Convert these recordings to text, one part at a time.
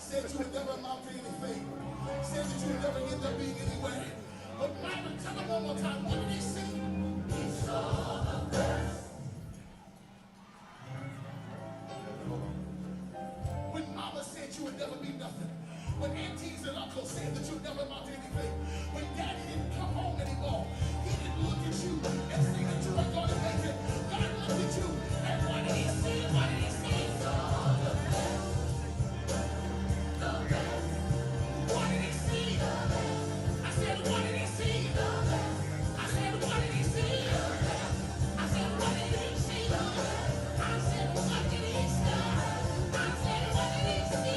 Said you would never amount to anything. Said that you would never end up being anywhere. But Mama, tell them one more time. What did he say? When Mama said you would never be nothing. When aunties and uncles said that you would never amount to anything. When Daddy didn't come home anymore. He didn't look at you and say that you weren't going to make it. God looked at you. And what did he see? What did he see? What did he see? I said, what did he see? I said, what did he see? I said, what did he see? I said, what did he see? I said, what did he see?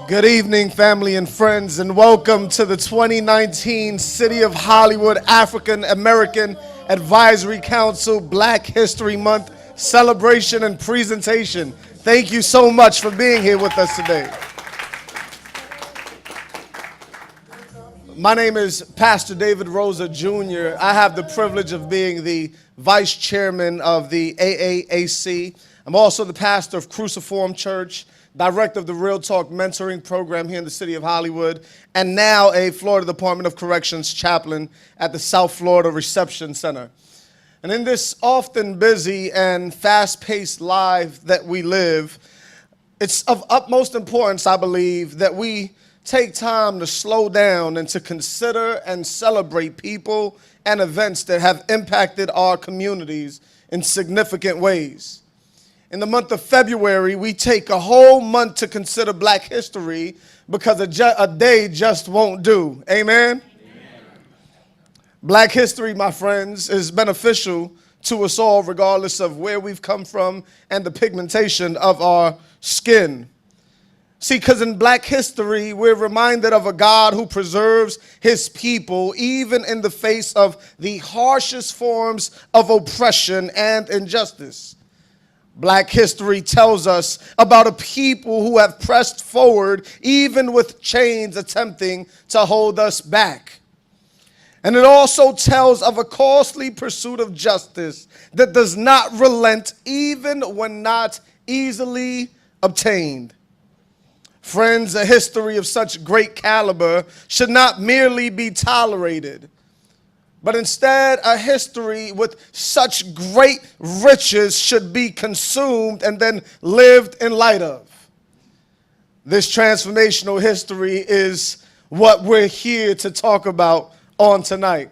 Good evening, family and friends, and welcome to the 2019 City of Hollywood African American Advisory Council Black History Month celebration and presentation. Thank you so much for being here with us today. My name is Pastor David Rosa Jr. I have the privilege of being the vice chairman of the AAAC. I'm also the pastor of Cruciform Church, director of the Real Talk Mentoring Program here in the city of Hollywood, and now a Florida Department of Corrections chaplain at the South Florida Reception Center. And in this often busy and fast-paced life that we live, it's of utmost importance, I believe, that we take time to slow down and to consider and celebrate people and events that have impacted our communities in significant ways. In the month of February, we take a whole month to consider Black history because a day just won't do. Amen? Amen? Black history, my friends, is beneficial to us all regardless of where we've come from and the pigmentation of our skin. See, because in Black history, we're reminded of a God who preserves his people even in the face of the harshest forms of oppression and injustice. Black history tells us about a people who have pressed forward even with chains attempting to hold us back. And it also tells of a costly pursuit of justice that does not relent even when not easily obtained. Friends, a history of such great caliber should not merely be tolerated, but instead, a history with such great riches should be consumed and then lived in light of. This transformational history is what we're here to talk about on tonight.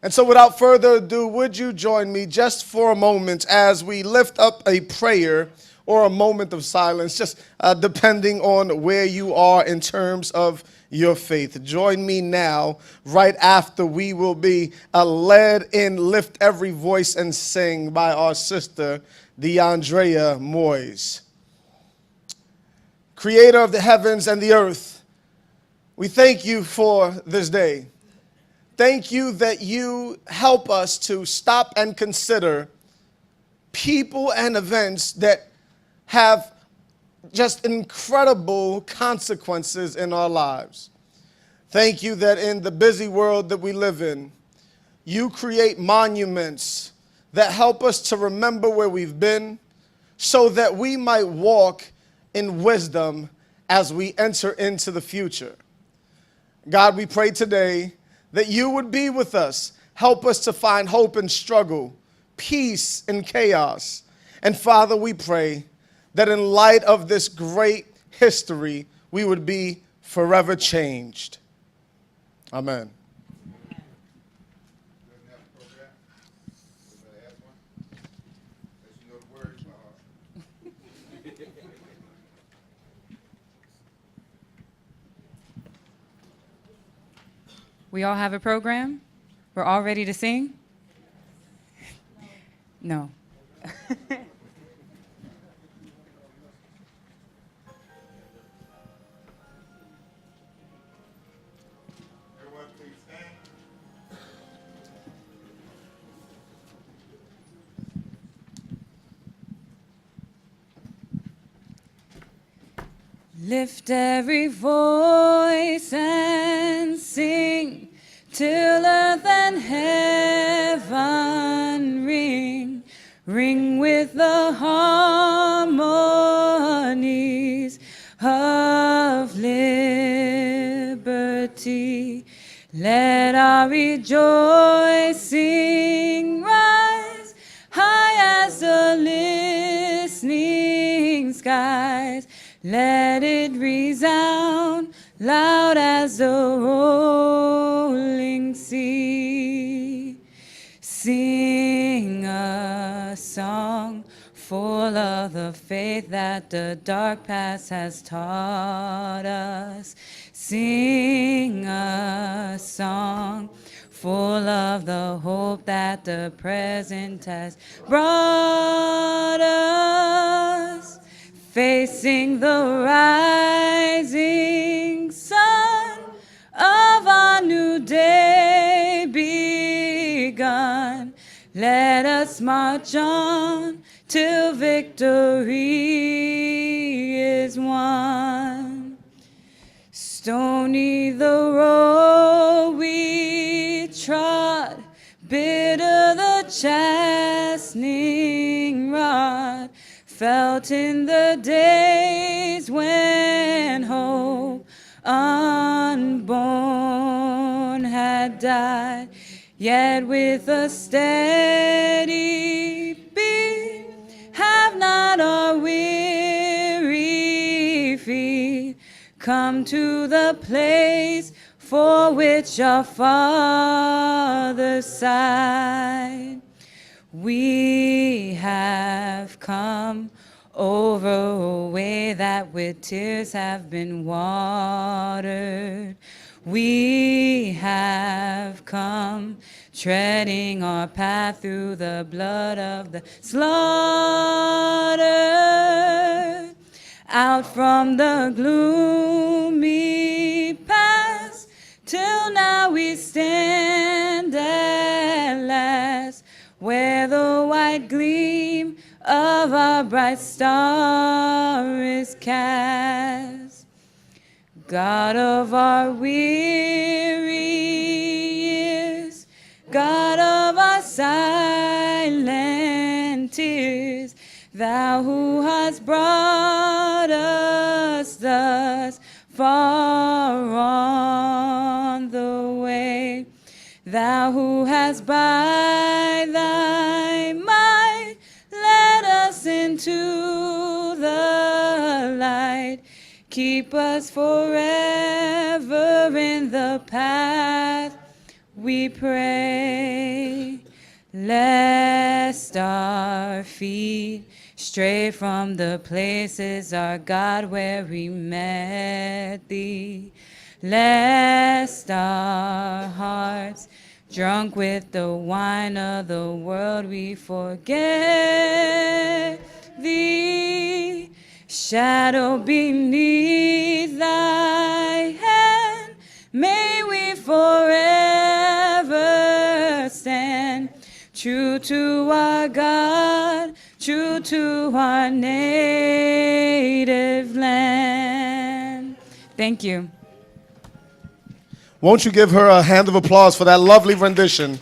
And so without further ado, would you join me just for a moment as we lift up a prayer or a moment of silence, just depending on where you are in terms of your faith. Join me now, right after we will be led in Lift Every Voice and Sing by our sister, DeAndrea Moyes. Creator of the heavens and the earth, we thank you for this day. Thank you that you help us to stop and consider people and events that have just incredible consequences in our lives. Thank you that in the busy world that we live in, you create monuments that help us to remember where we've been so that we might walk in wisdom as we enter into the future. God, we pray today that you would be with us. Help us to find hope in struggle, peace in chaos. And Father, we pray that in light of this great history, we would be forever changed. Amen. We all have a program? We're all ready to sing? No. Lift every voice and sing till earth and heaven ring with the harmonies of liberty. Let our rejoicing rise high as the listening skies. Let it resound loud as the rolling sea. Sing a song full of the faith that the dark past has taught us. Sing a song full of the hope that the present has brought us. Facing the rising sun of our new day begun. Let us march on till victory is won. Stony the road we trod, bitter the chastening rod, felt in the days when hope unborn had died. Yet with a steady beat have not our weary feet come to the place for which our fathers sighed. We have come over a way that with tears have been watered. We have come treading our path through the blood of the slaughter. Out from the gloomy past till now we stand at last, where the white gleam of our bright star is cast. God of our weary years, God of our silent tears, Thou who hast brought us thus far on the way, Thou who hast by Thy might led us into the light, keep us forever in the path, we pray. Lest our feet stray from the places, our God, where we met Thee. Lest our hearts, drunk with the wine of the world, we forget Thee. Shadow beneath Thy hand, may we forever stand, true to our God, true to our native land. Thank you. Won't you give her a hand of applause for that lovely rendition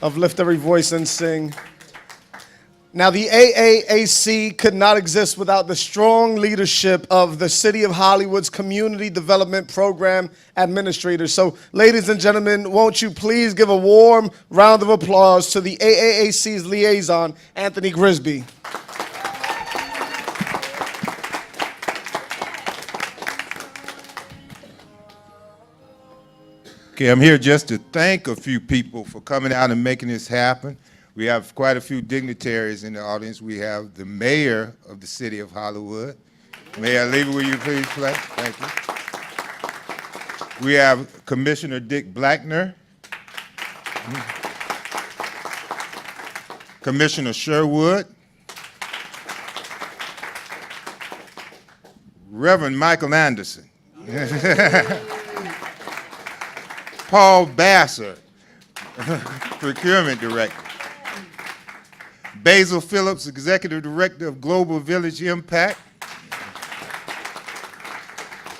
of Lift Every Voice and Sing? Now, the AAAC could not exist without the strong leadership of the City of Hollywood's Community Development Program administrators. So, ladies and gentlemen, won't you please give a warm round of applause to the AAAC's liaison, Anthony Grisby. Okay, I'm here just to thank a few people for coming out and making this happen. We have quite a few dignitaries in the audience. We have the mayor of the city of Hollywood. Mayor Levy, will you please play? Thank you. We have Commissioner Dick Blackner. Commissioner Sherwood. Reverend Michael Anderson. Paul Bassett, Procurement Director. Basil Phillips, Executive Director of Global Village Impact.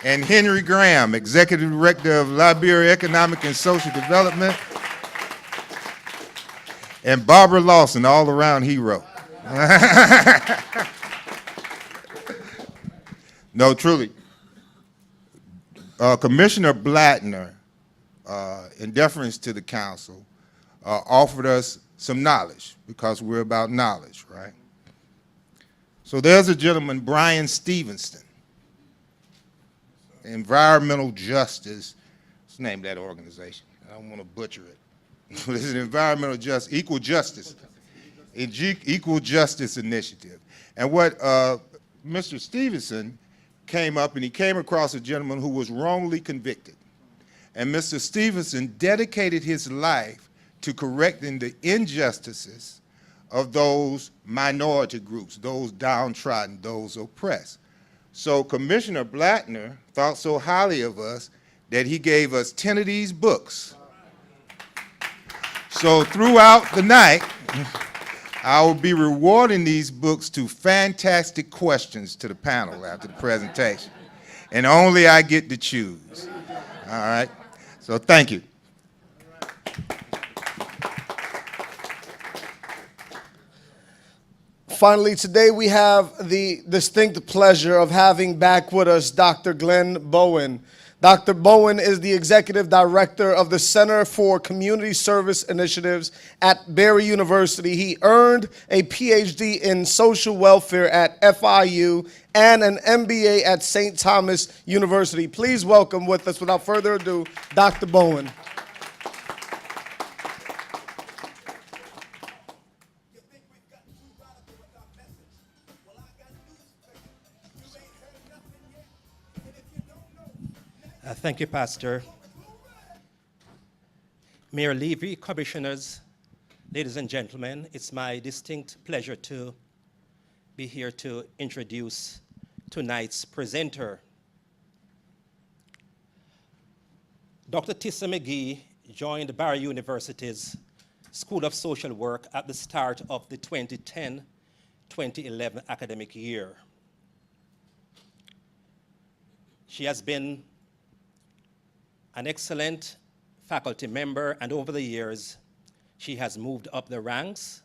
And Henry Graham, Executive Director of Liberia Economic and Social Development. and Barbara Lawson, all around hero. No, truly. Commissioner Blattner, in deference to the council, offered us some knowledge because we're about knowledge, right? So there's a gentleman, Brian Stevenson, Environmental Justice. Let's name that organization. I don't want to butcher it. It's an Environmental Justice, Equal Justice Initiative. And what Mr. Stevenson came up, and he came across a gentleman who was wrongly convicted. And Mr. Stevenson dedicated his life to correcting the injustices of those minority groups, those downtrodden, those oppressed. So Commissioner Blattner thought so highly of us that he gave us 10 of these books. So throughout the night, I will be rewarding these books to fantastic questions to the panel after the presentation. And only I get to choose. All right? So thank you. Finally, today we have the distinct pleasure of having back with us Dr. Glenn Bowen. Dr. Bowen is the Executive Director of the Center for Community Service Initiatives at Barry University. He earned a PhD in social welfare at FIU and an MBA at St. Thomas University. Please welcome with us, without further ado, Dr. Bowen. Thank you, Pastor. Mayor Levy, commissioners, ladies and gentlemen, it's my distinct pleasure to be here to introduce tonight's presenter. Dr. Tissa McGee joined Barry University's School of Social Work at the start of the 2010-2011 academic year. She has been an excellent faculty member, and over the years, she has moved up the ranks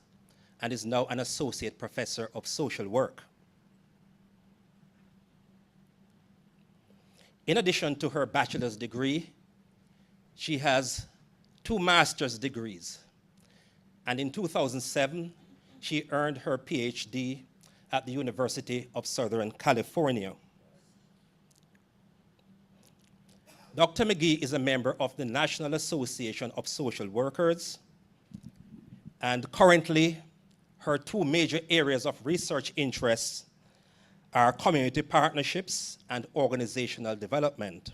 and is now an associate professor of social work. In addition to her bachelor's degree, she has 2 master's degrees. And in 2007, she earned her PhD at the University of Southern California. Dr. McGee is a member of the National Association of Social Workers, and currently her 2 major areas of research interests are community partnerships and organizational development.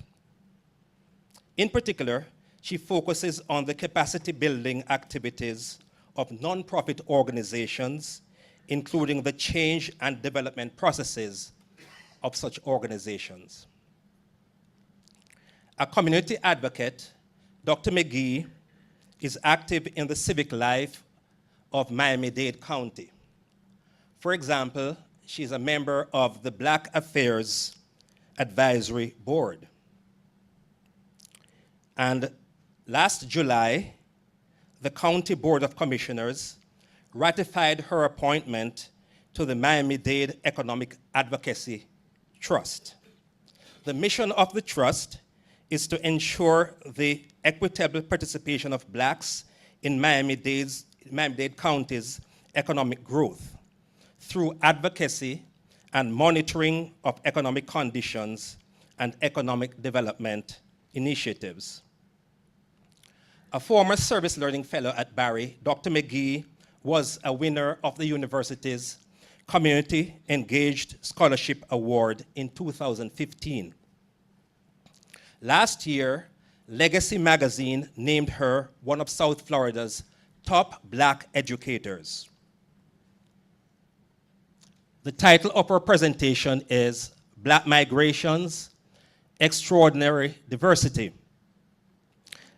In particular, she focuses on the capacity building activities of nonprofit organizations, including the change and development processes of such organizations. A community advocate, Dr. McGee is active in the civic life of Miami-Dade County. For example, she's a member of the Black Affairs Advisory Board. And last July, the County Board of Commissioners ratified her appointment to the Miami-Dade Economic Advocacy Trust. The mission of the trust is to ensure the equitable participation of Blacks in Miami-Dade County's economic growth through advocacy and monitoring of economic conditions and economic development initiatives. A former service learning fellow at Barry, Dr. McGee was a winner of the university's Community Engaged Scholarship Award in 2015. Last year, Legacy Magazine named her one of South Florida's top Black educators. The title of her presentation is Black Migrations, Extraordinary Diversity.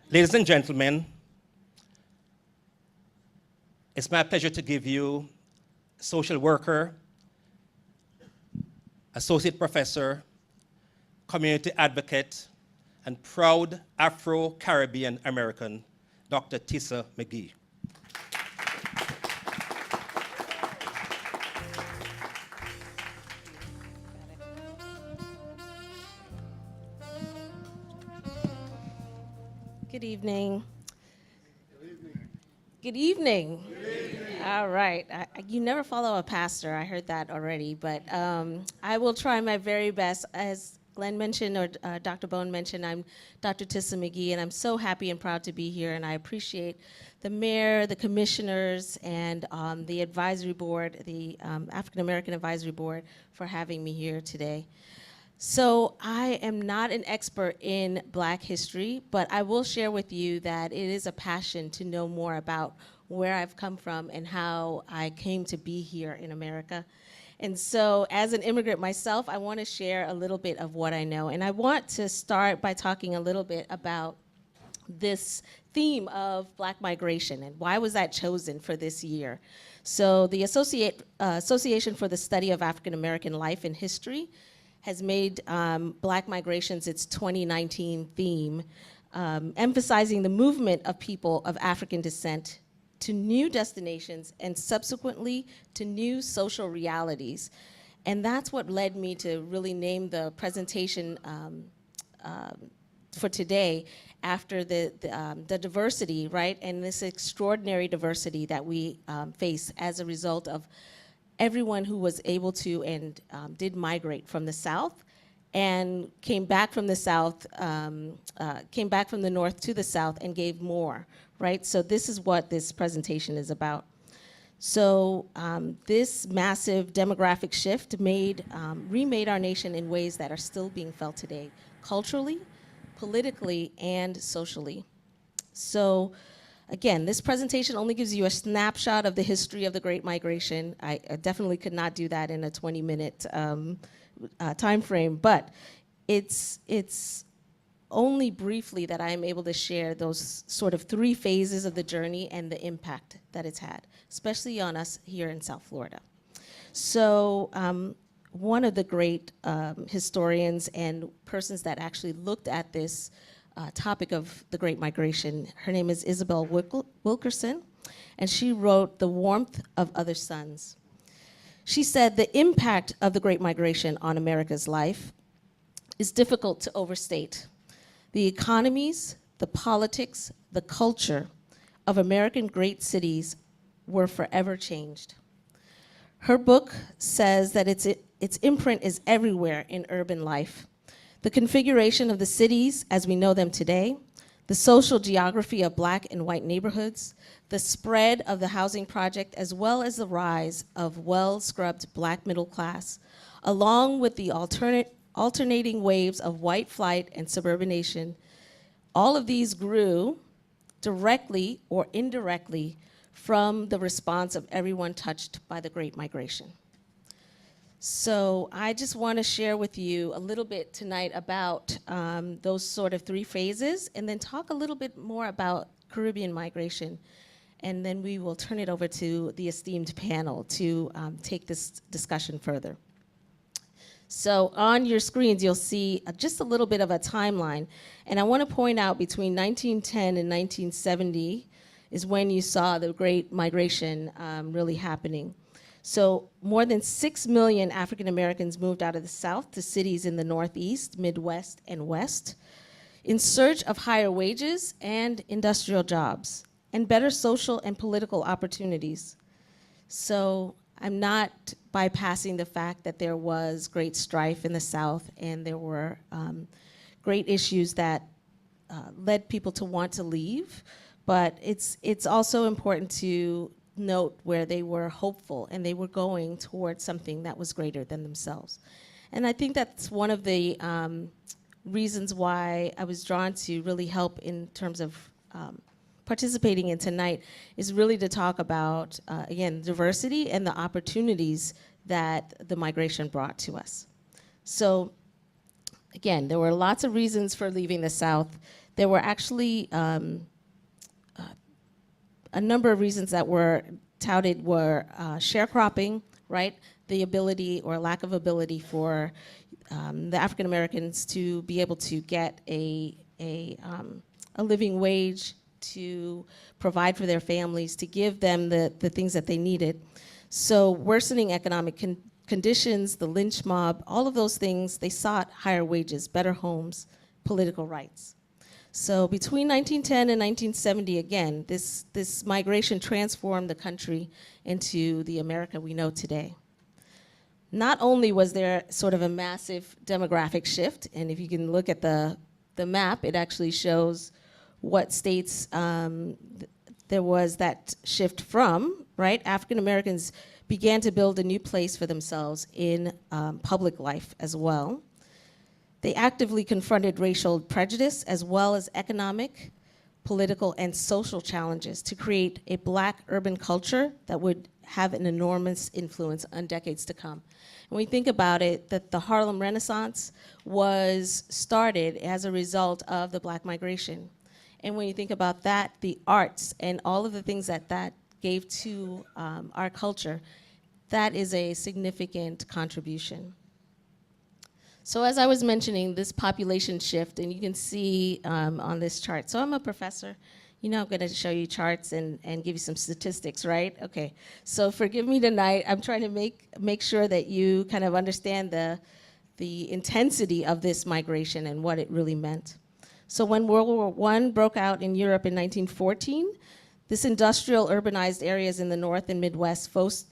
Ladies and gentlemen, it's my pleasure to give you social worker, associate professor, community advocate, and proud Afro-Caribbean American, Dr. Tissa McGee. Good evening. Good evening. All right. You never follow a pastor. I heard that already, but I will try my very best. As Glenn mentioned, or Dr. Bone mentioned, I'm Dr. Tissa McGee, and I'm so happy and proud to be here, and I appreciate the mayor, the commissioners, and the advisory board, the African American Advisory Board, for having me here today. So I am not an expert in Black history, but I will share with you that it is a passion to know more about where I've come from and how I came to be here in America. And so as an immigrant myself, I want to share a little bit of what I know. And I want to start by talking a little bit about this theme of Black migration and why was that chosen for this year. So the Association for the Study of African American Life and History has made Black migrations its 2019 theme, emphasizing the movement of people of African descent to new destinations and subsequently to new social realities. And that's what led me to really name the presentation for today after the diversity, right? And this extraordinary diversity that we face as a result of everyone who was able to and did migrate from the South and came back from the South, came back from the North to the South and gave more, right? So this is what this presentation is about. So this massive demographic shift remade our nation in ways that are still being felt today, culturally, politically, and socially. So again, this presentation only gives you a snapshot of the history of the Great Migration. I definitely could not do that in a 20-minute time frame, but it's only briefly that I am able to share those sort of 3 phases of the journey and the impact that it's had, especially on us here in South Florida. So one of the great historians and persons that actually looked at this topic of the Great Migration. Her name is Isabel Wilkerson, and she wrote The Warmth of Other Suns. She said, the impact of the Great Migration on America's life is difficult to overstate. The economies, the politics, the culture of American great cities were forever changed. Her book says that its imprint is everywhere in urban life. The configuration of the cities as we know them today, the social geography of Black and white neighborhoods, the spread of the housing project, as well as the rise of well-scrubbed Black middle class, along with the alternating waves of white flight and suburbanation, all of these grew directly or indirectly from the response of everyone touched by the Great Migration. So I just want to share with you a little bit tonight about those sort of 3 phases, and then talk a little bit more about Caribbean migration. And then we will turn it over to the esteemed panel to take this discussion further. So on your screens, you'll see just a little bit of a timeline. And I want to point out between 1910 and 1970 is when you saw the Great Migration really happening. So more than 6 million African Americans moved out of the South to cities in the Northeast, Midwest, and West in search of higher wages and industrial jobs and better social and political opportunities. So I'm not bypassing the fact that there was great strife in the South and there were great issues that led people to want to leave, but it's also important to note where they were hopeful and they were going towards something that was greater than themselves. And I think that's one of the reasons why I was drawn to really help in terms of participating in tonight, is really to talk about, again, diversity and the opportunities that the migration brought to us. So again, there were lots of reasons for leaving the South. There were actually a number of reasons that were touted were sharecropping, right? The ability or lack of ability for the African Americans to be able to get a living wage, to provide for their families, to give them the things that they needed. So worsening economic conditions, the lynch mob, all of those things, they sought higher wages, better homes, political rights. So between 1910 and 1970, again, this migration transformed the country into the America we know today. Not only was there sort of a massive demographic shift, and if you can look at the map, it actually shows what states there was that shift from, right? African Americans began to build a new place for themselves in public life as well. They actively confronted racial prejudice as well as economic, political, and social challenges to create a Black urban culture that would have an enormous influence on decades to come. When we think about it, that the Harlem Renaissance was started as a result of the Black migration. And when you think about that, the arts and all of the things that that gave to our culture, that is a significant contribution. So as I was mentioning, this population shift, and you can see on this chart. So I'm a professor. You know I'm going to show you charts and give you some statistics, right? Okay. So forgive me tonight. I'm trying to make sure that you kind of understand the intensity of this migration and what it really meant. So when World War I broke out in Europe in 1914, this industrial urbanized areas in the North and Midwest faced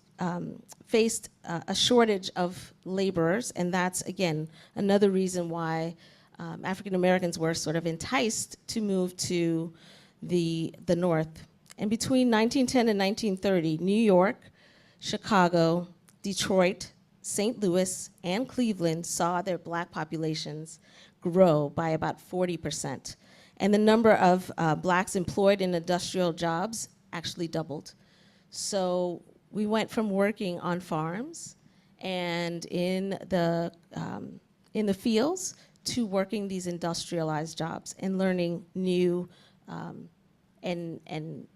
a shortage of laborers, and that's, again, another reason why African Americans were sort of enticed to move to the North. And between 1910 and 1930, New York, Chicago, Detroit, St. Louis, and Cleveland saw their Black populations grow by about 40%. And the number of Blacks employed in industrial jobs actually doubled. So we went from working on farms and in the fields to working these industrialized jobs and learning new and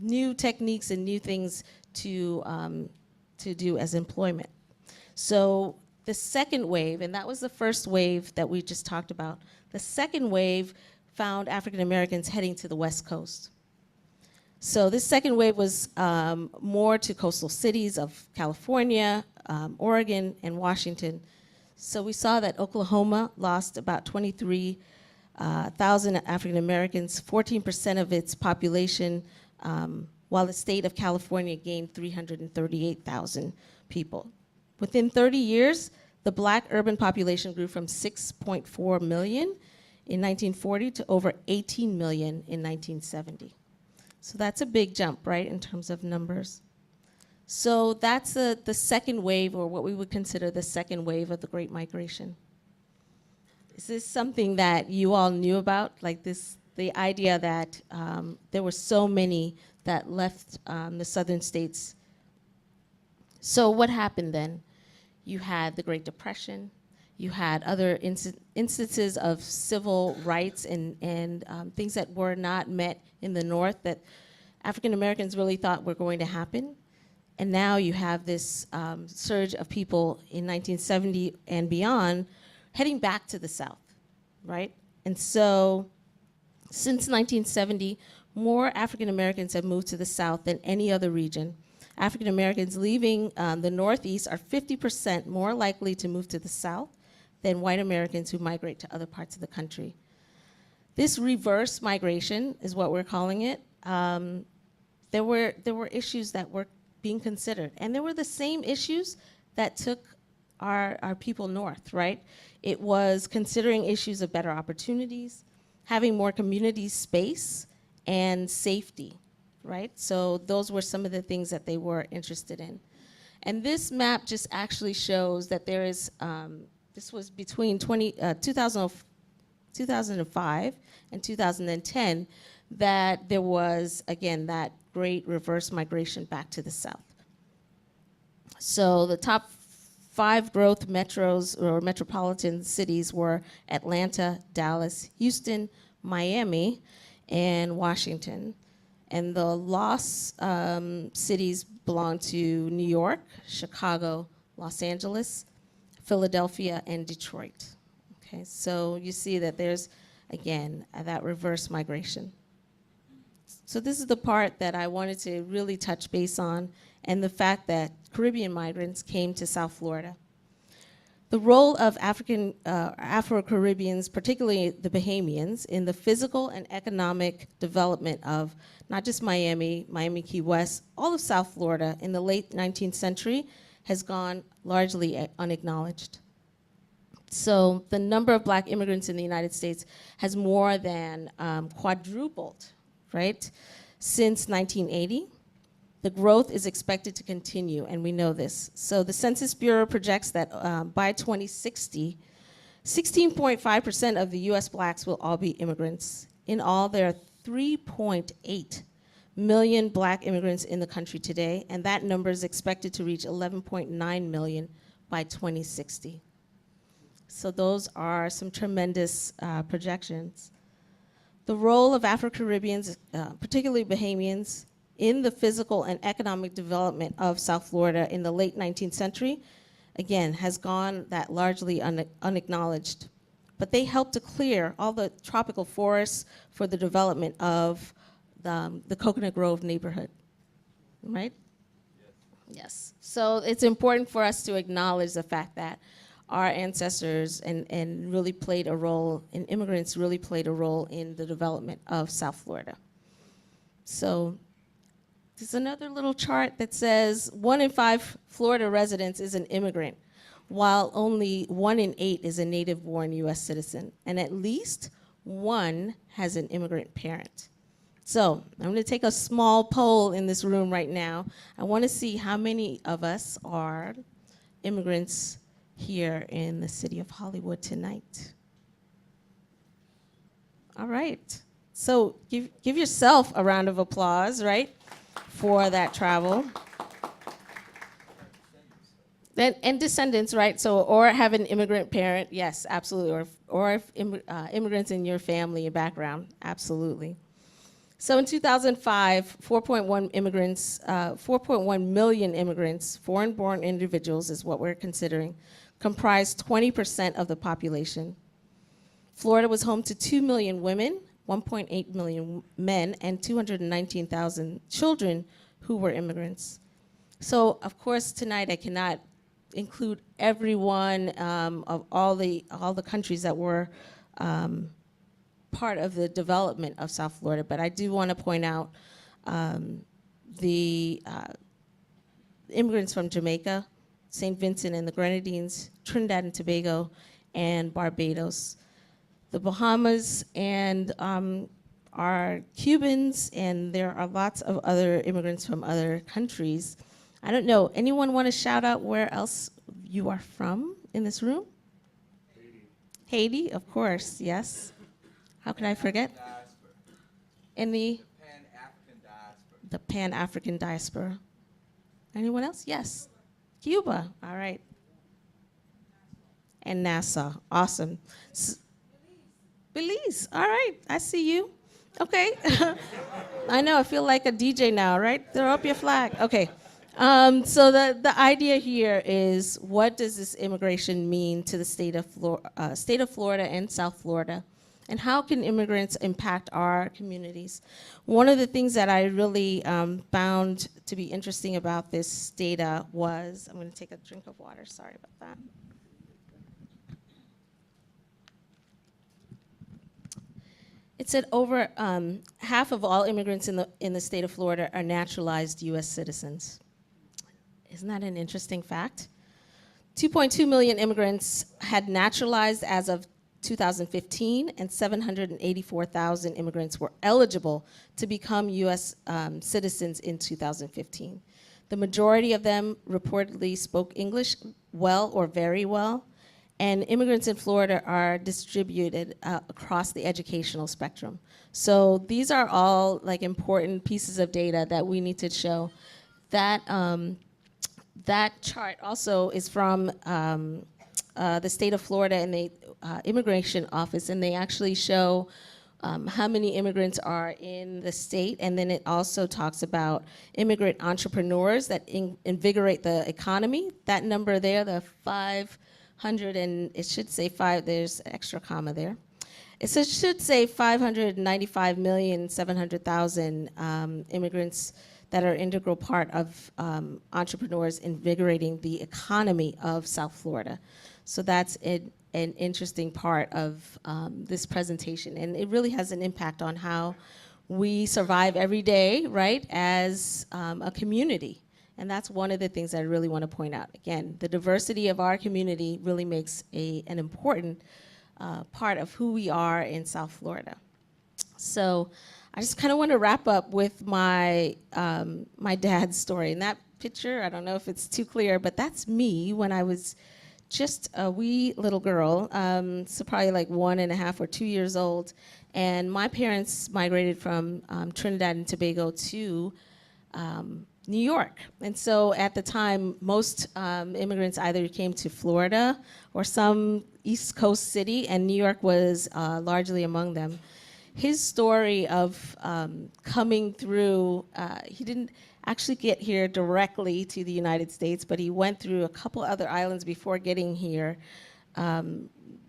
new techniques and new things to do as employment. So the second wave, and that was the first wave that we just talked about, the second wave found African Americans heading to the West Coast. So this second wave was more to coastal cities of California, Oregon, and Washington. So we saw that Oklahoma lost about 23,000 African Americans, 14% of its population, while the state of California gained 338,000 people. Within 30 years, the Black urban population grew from 6.4 million in 1940 to over 18 million in 1970. So that's a big jump, right, in terms of numbers. So that's the second wave, or what we would consider the second wave of the Great Migration. Is this something that you all knew about, like this, the idea that there were so many that left the southern states? So what happened then? You had the Great Depression. You had other instances of civil rights and things that were not met in the North that African Americans really thought were going to happen. And now you have this surge of people in 1970 and beyond heading back to the South, right? And so since 1970, more African Americans have moved to the South than any other region. African Americans leaving the Northeast are 50% more likely to move to the South than white Americans who migrate to other parts of the country. This reverse migration is what we're calling it. There were issues that were being considered, and there were the same issues that took our people north, right? It was considering issues of better opportunities, having more community space, and safety, right? So those were some of the things that they were interested in. And this map just actually shows that there is, this was between 2005 and 2010, that there was, again, that great reverse migration back to the South. So the top 5 growth metros or metropolitan cities were Atlanta, Dallas, Houston, Miami, and Washington. And the lost cities belong to New York, Chicago, Los Angeles, Philadelphia, and Detroit. Okay, so you see that there's, again, that reverse migration. So this is the part that I wanted to really touch base on, and the fact that Caribbean migrants came to South Florida. The role of Afro-Caribbeans, particularly the Bahamians, in the physical and economic development of not just Miami, Key West, all of South Florida in the late 19th century has gone largely unacknowledged. So the number of black immigrants in the United States has more than quadrupled, right, since 1980. The growth is expected to continue, and we know this. So the Census Bureau projects that by 2060, 16.5% of the US blacks will all be immigrants. In all, there are 3.8 million black immigrants in the country today, and that number is expected to reach 11.9 million by 2060. So those are some tremendous projections. The role of Afro-Caribbeans, particularly Bahamians, in the physical and economic development of South Florida in the late 19th century, again, has gone that largely unacknowledged. But they helped to clear all the tropical forests for the development of the Coconut Grove neighborhood, right? Yes. So it's important for us to acknowledge the fact that our ancestors and really played a role, and immigrants really played a role in the development of South Florida. So there's another little chart that says 1 in 5 Florida residents is an immigrant, while only 1 in 8 is a native-born US citizen, and at least 1 has an immigrant parent. So I'm gonna take a small poll in this room right now. I wanna see how many of us are immigrants here in the city of Hollywood tonight. All right, so give yourself a round of applause, right, for that travel. And descendants, right, so, or have an immigrant parent, yes, absolutely, or immigrants in your family and background, absolutely. So in 2005, 4.1 million immigrants, foreign-born individuals is what we're considering, comprised 20% of the population. Florida was home to 2 million women, 1.8 million men, and 219,000 children who were immigrants. So of course tonight I cannot include everyone of all the countries that were part of the development of South Florida, but I do want to point out the immigrants from Jamaica, St. Vincent and the Grenadines, Trinidad and Tobago, and Barbados. The Bahamas and are Cubans, and there are lots of other immigrants from other countries. I don't know, anyone want to shout out where else you are from in this room? Haiti. Haiti, of course, yes. How can I forget? In the Pan-African diaspora. The Pan-African diaspora. Anyone else? Yes. Cuba, all right. And Nassau, awesome. Belize, all right, I see you. Okay. I know, I feel like a DJ now, right? Throw up your flag. Okay. So the idea here is, what does this immigration mean to the state of Florida and South Florida? And how can immigrants impact our communities? One of the things that I really found to be interesting about this data was, I'm gonna take a drink of water, sorry about that. It said over half of all immigrants in the state of Florida are naturalized US citizens. Isn't that an interesting fact? 2.2 million immigrants had naturalized as of 2015, and 784,000 immigrants were eligible to become US citizens in 2015. The majority of them reportedly spoke English well or very well, and immigrants in Florida are distributed across the educational spectrum. So these are all like important pieces of data that we need to show. That chart also is from the state of Florida and the Immigration Office, and they actually show how many immigrants are in the state, and then it also talks about immigrant entrepreneurs that invigorate the economy. That number there, the 500, and it should say there's an extra comma there. It should say 595,700,000 immigrants that are integral part of entrepreneurs invigorating the economy of South Florida. So that's an interesting part of this presentation. And it really has an impact on how we survive every day, right, as a community. And that's one of the things I really want to point out. Again, the diversity of our community really makes an important part of who we are in South Florida. So I just kind of want to wrap up with my dad's story. And that picture, I don't know if it's too clear, but that's me when I was just a wee little girl, so probably like 1.5 or 2 years old. And my parents migrated from Trinidad and Tobago to New York. And so at the time, most immigrants either came to Florida or some East Coast city, and New York was largely among them. His story of coming through, he didn't actually get here directly to the United States, but he went through a couple other islands before getting here,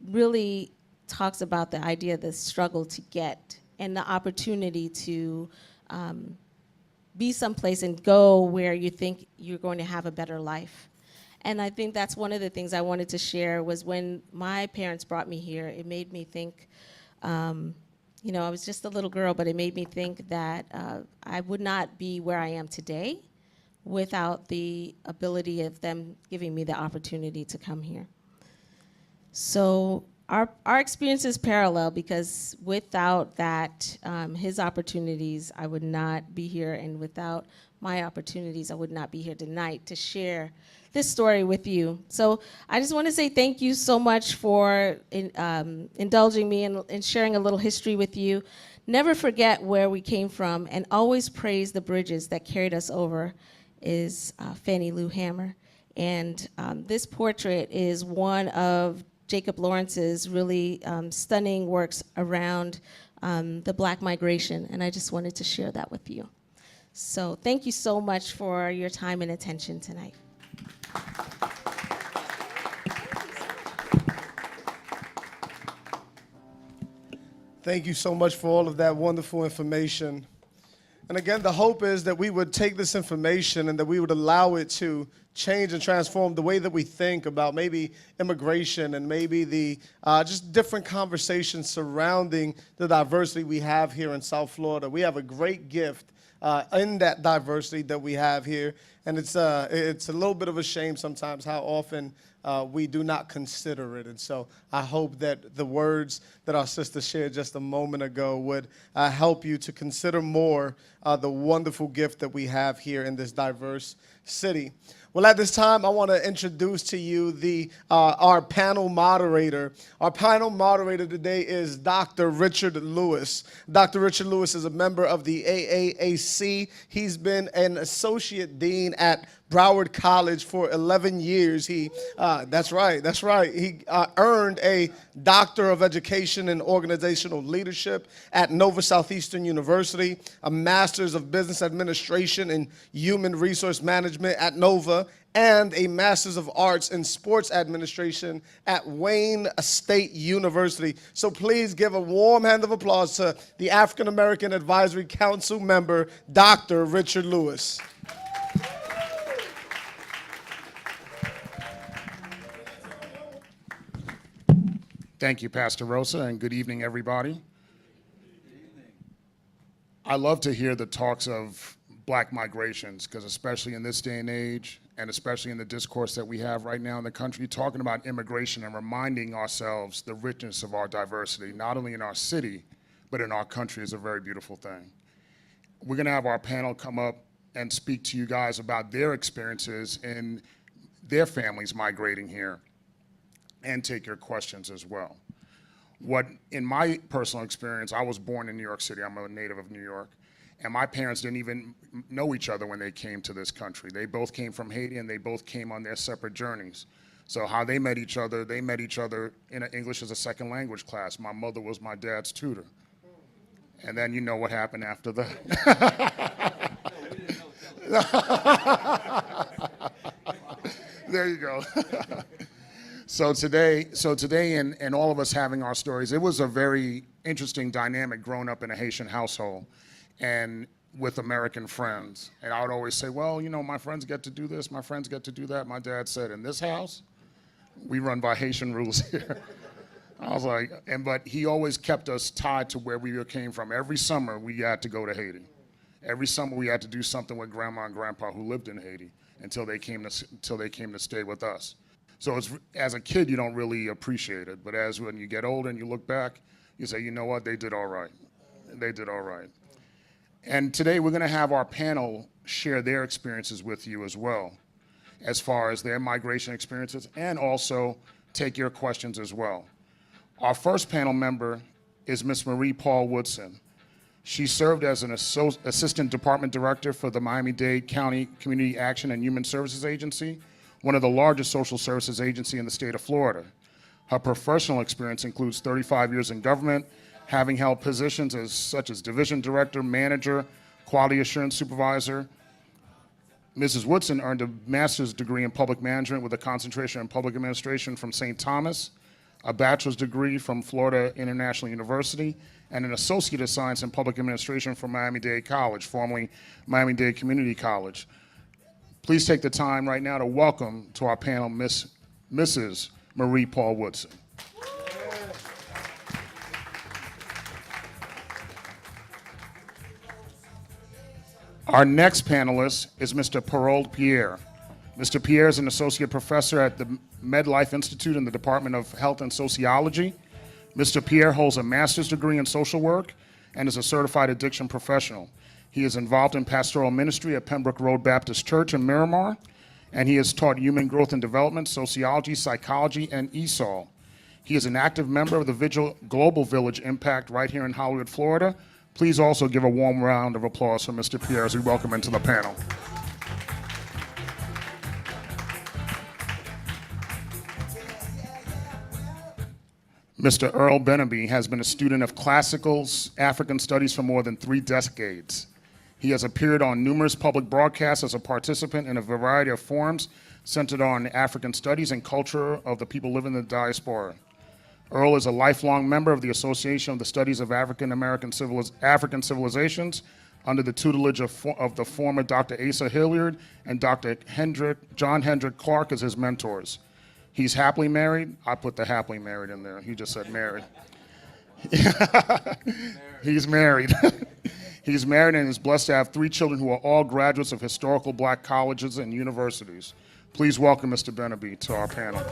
really talks about the idea of the struggle to get and the opportunity to be someplace and go where you think you're going to have a better life. And I think that's one of the things I wanted to share was when my parents brought me here, it made me think, you know, I was just a little girl, but it made me think that I would not be where I am today without the ability of them giving me the opportunity to come here. So our experience is parallel because without that, his opportunities, I would not be here, and without my opportunities, I would not be here tonight to share this story with you. So I just want to say thank you so much for indulging me and sharing a little history with you. Never forget where we came from, and always praise the bridges that carried us over, is Fannie Lou Hamer. And this portrait is one of Jacob Lawrence's really stunning works around the Black migration, and I just wanted to share that with you. So thank you so much for your time and attention tonight. Thank you so much for all of that wonderful information. And again, the hope is that we would take this information and that we would allow it to change and transform the way that we think about maybe immigration and maybe the just different conversations surrounding the diversity we have here in South Florida. We have a great gift in that diversity that we have here, and it's a little bit of a shame sometimes how often we do not consider it. And so I hope that the words that our sister shared just a moment ago would help you to consider more the wonderful gift that we have here in this diverse city. Well, at this time, I want to introduce to you our panel moderator. Our panel moderator today is Dr. Richard Lewis. Dr. Richard Lewis is a member of the AAAC. He's been an associate dean at Broward College for 11 years. That's right. He earned a Doctor of Education in Organizational Leadership at Nova Southeastern University, a Master's of Business Administration in Human Resource Management at Nova, and a Master's of Arts in Sports Administration at Wayne State University. So please give a warm hand of applause to the African American Advisory Council member, Dr. Richard Lewis. Thank you, Pastor Rosa, and good evening, everybody. I love to hear the talks of Black migrations, because especially in this day and age, and especially in the discourse that we have right now in the country, talking about immigration and reminding ourselves the richness of our diversity, not only in our city, but in our country, is a very beautiful thing. We're gonna have our panel come up and speak to you guys about their experiences in their families migrating here, and take your questions as well. In my personal experience, I was born in New York City. I'm a native of New York. And my parents didn't even know each other when they came to this country. They both came from Haiti, and they both came on their separate journeys. So how they met each other in an English as a second language class. My mother was my dad's tutor. And then you know what happened after that. There you go. So today, and all of us having our stories, it was a very interesting dynamic growing up in a Haitian household and with American friends. And I would always say, well, you know, my friends get to do this, my friends get to do that. My dad said, in this house, We run by Haitian rules here. I was like, but he always kept us tied to where we came from. Every summer we had to go to Haiti. Every summer we had to do something with Grandma and Grandpa who lived in Haiti until they came to stay with us. So as a kid, you don't really appreciate it, but when you get older and you look back, you say, you know what, they did all right. They did all right. And today we're going to have our panel share their experiences with you as well, as far as their migration experiences, and also take your questions as well. Our first panel member is Ms. Marie Paul Woodson. She served as an Assistant Department Director for the Miami-Dade County Community Action and Human Services Agency, one of the largest social services agencies in the state of Florida. Her professional experience includes 35 years in government, having held positions such as Division Director, Manager, Quality Assurance Supervisor. Mrs. Woodson earned a master's degree in public management with a concentration in public administration from St. Thomas, a bachelor's degree from Florida International University, and an associate of science in public administration from Miami-Dade College, formerly Miami-Dade Community College. Please take the time right now to welcome to our panel Mrs. Marie Paul Woodson. Our next panelist is Mr. Parole Pierre. Mr. Pierre is an associate professor at the MedLife Institute in the Department of Health and Sociology. Mr. Pierre holds a master's degree in social work and is a certified addiction professional. He is involved in pastoral ministry at Pembroke Road Baptist Church in Miramar, and he has taught human growth and development, sociology, psychology, and ESOL. He is an active member of the Global Village Impact right here in Hollywood, Florida. Please also give a warm round of applause for Mr. Pierre as we welcome him to the panel. Mr. Earl Beneby has been a student of classical African studies for more than 3 decades. He has appeared on numerous public broadcasts as a participant in a variety of forums centered on African studies and culture of the people living in the diaspora. Earl is a lifelong member of the Association of the Studies of African Civilizations under the tutelage of the former Dr. Asa Hilliard and Dr. John Hendrick Clark as his mentors. He's happily married. I put the happily married in there. He just said married. He's married. He's married and is blessed to have 3 children who are all graduates of historical black colleges and universities. Please welcome Mr. Beneby to our panel.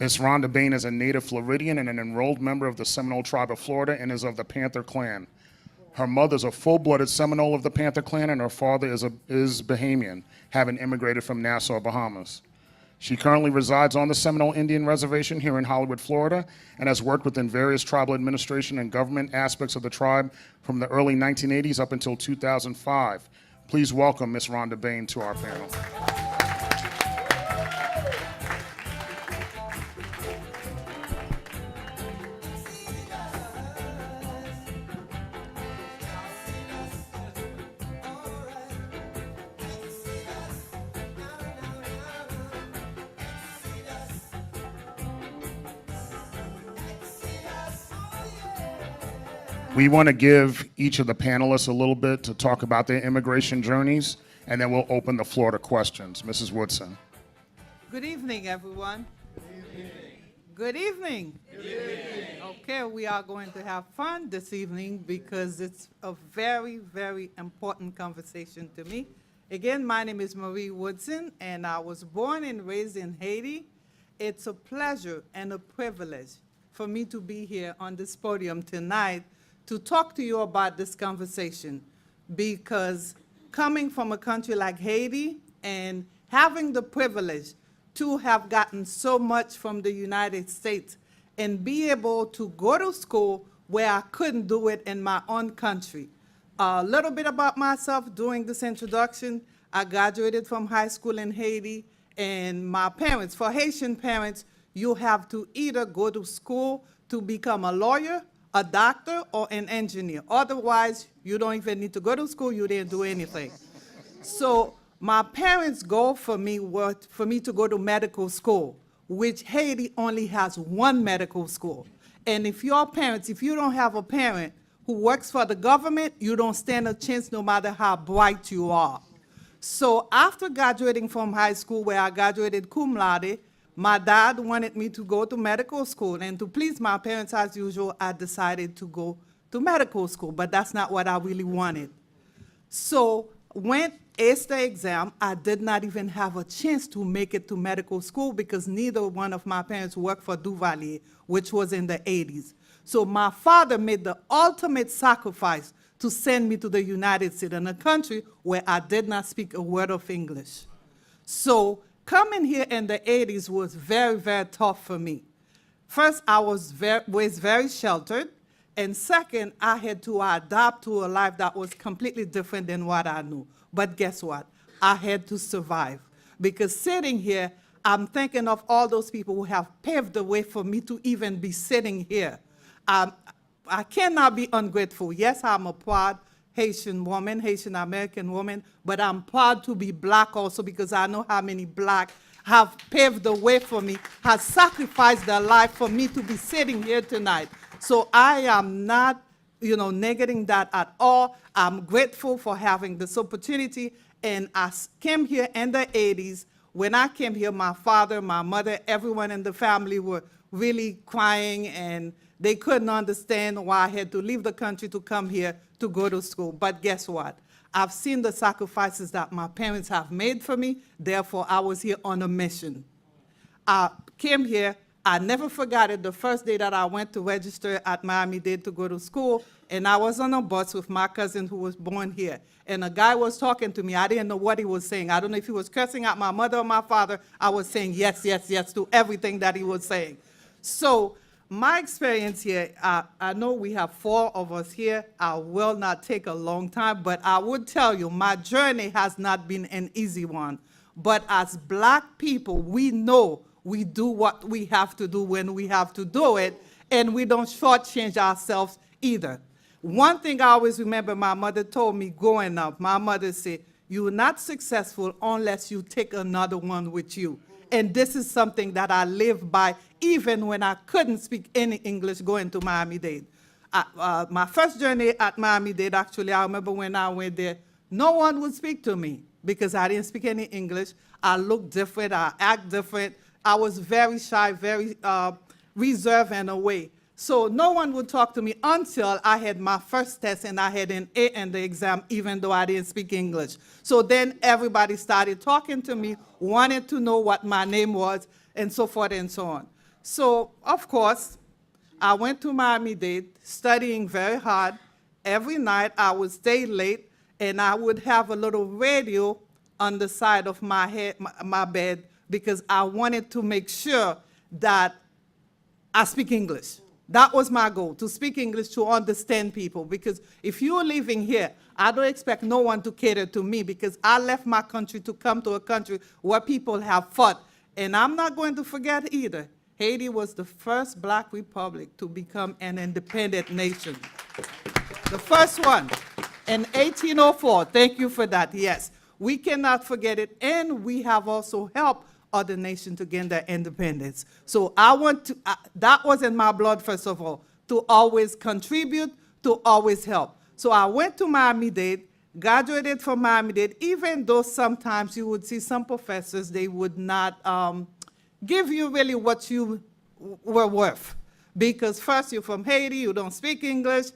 Ms. Rhonda Bain is a native Floridian and an enrolled member of the Seminole Tribe of Florida and is of the Panther Clan. Her mother is a full-blooded Seminole of the Panther Clan, and her father is Bahamian, having immigrated from Nassau, Bahamas. She currently resides on the Seminole Indian Reservation here in Hollywood, Florida, and has worked within various tribal administration and government aspects of the tribe from the early 1980s up until 2005. Please welcome Ms. Rhonda Bain to our panel. We want to give each of the panelists a little bit to talk about their immigration journeys, and then we'll open the floor to questions. Mrs. Woodson. Good evening, everyone. Good evening. Good evening. Okay, we are going to have fun this evening because it's a very, very important conversation to me. Again, my name is Marie Woodson, and I was born and raised in Haiti. It's a pleasure and a privilege for me to be here on this podium tonight to talk to you about this conversation, because coming from a country like Haiti and having the privilege to have gotten so much from the United States and be able to go to school where I couldn't do it in my own country. A little bit about myself during this introduction. I graduated from high school in Haiti, and my parents, for Haitian parents, you have to either go to school to become a lawyer, a doctor, or an engineer. Otherwise, you don't even need to go to school, you didn't do anything. So my parents' goal for me was for me to go to medical school, which Haiti only has 1 medical school. And if your parents, if you don't have a parent who works for the government, you don't stand a chance no matter how bright you are. So after graduating from high school, where I graduated cum laude, my dad wanted me to go to medical school. And to please my parents, as usual, I decided to go to medical school, but that's not what I really wanted. So when aced the exam, I did not even have a chance to make it to medical school because neither one of my parents worked for Duvalier, which was in the 80s. So my father made the ultimate sacrifice to send me to the United States, in a country where I did not speak a word of English. So coming here in the 80s was very, very tough for me. First, I was very sheltered. And second, I had to adapt to a life that was completely different than what I knew. But guess what? I had to survive. Because sitting here, I'm thinking of all those people who have paved the way for me to even be sitting here. I cannot be ungrateful. Yes, I'm a proud Haitian woman, Haitian American woman, but I'm proud to be black also because I know how many black have paved the way for me, have sacrificed their life for me to be sitting here tonight. So I am not, negating that at all. I'm grateful for having this opportunity. And I came here in the 80s. When I came here, my father, my mother, everyone in the family were really crying, and they couldn't understand why I had to leave the country to come here to go to school. But guess what? I've seen the sacrifices that my parents have made for me. Therefore, I was here on a mission. I came here. I never forgot it, the first day that I went to register at Miami-Dade to go to school, and I was on a bus with my cousin who was born here. And a guy was talking to me. I didn't know what he was saying. I don't know if he was cursing at my mother or my father. I was saying yes, yes, yes to everything that he was saying. So my experience here, I know we have 4 of us here. I will not take a long time, but I would tell you my journey has not been an easy one. But as black people, we know we do what we have to do when we have to do it, and we don't shortchange ourselves either. One thing I always remember my mother told me growing up, my mother said, you're not successful unless you take another one with you. And this is something that I live by even when I couldn't speak any English going to Miami-Dade. My first journey at Miami-Dade, actually, I remember when I went there, no one would speak to me because I didn't speak any English. I looked different, I act different. I was very shy, very reserved in a way. So no one would talk to me until I had my first test and I had an A in the exam, even though I didn't speak English. So then everybody started talking to me, wanted to know what my name was, and so forth and so on. So, of course, I went to Miami-Dade studying very hard. Every night I would stay late, and I would have a little radio on the side of my head, my bed, because I wanted to make sure that I speak English. That was my goal, to speak English, to understand people. Because if you're living here, I don't expect no one to cater to me because I left my country to come to a country where people have fought. And I'm not going to forget either. Haiti was the first black republic to become an independent nation. The first one in 1804. Thank you for that, yes. We cannot forget it, and we have also helped other nations to gain their independence. So I want to, that was in my blood, first of all, to always contribute, to always help. So I went to Miami-Dade, graduated from Miami-Dade, even though sometimes you would see some professors, they would not give you really what you were worth. Because first, you're from Haiti, you don't speak English.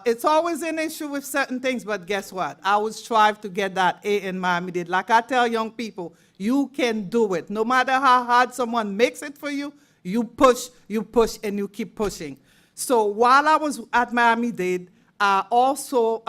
It's always an issue with certain things, but guess what? I would strive to get that A in Miami-Dade. Like I tell young people, you can do it. No matter how hard someone makes it for you, you push, and you keep pushing. So while I was at Miami-Dade, I also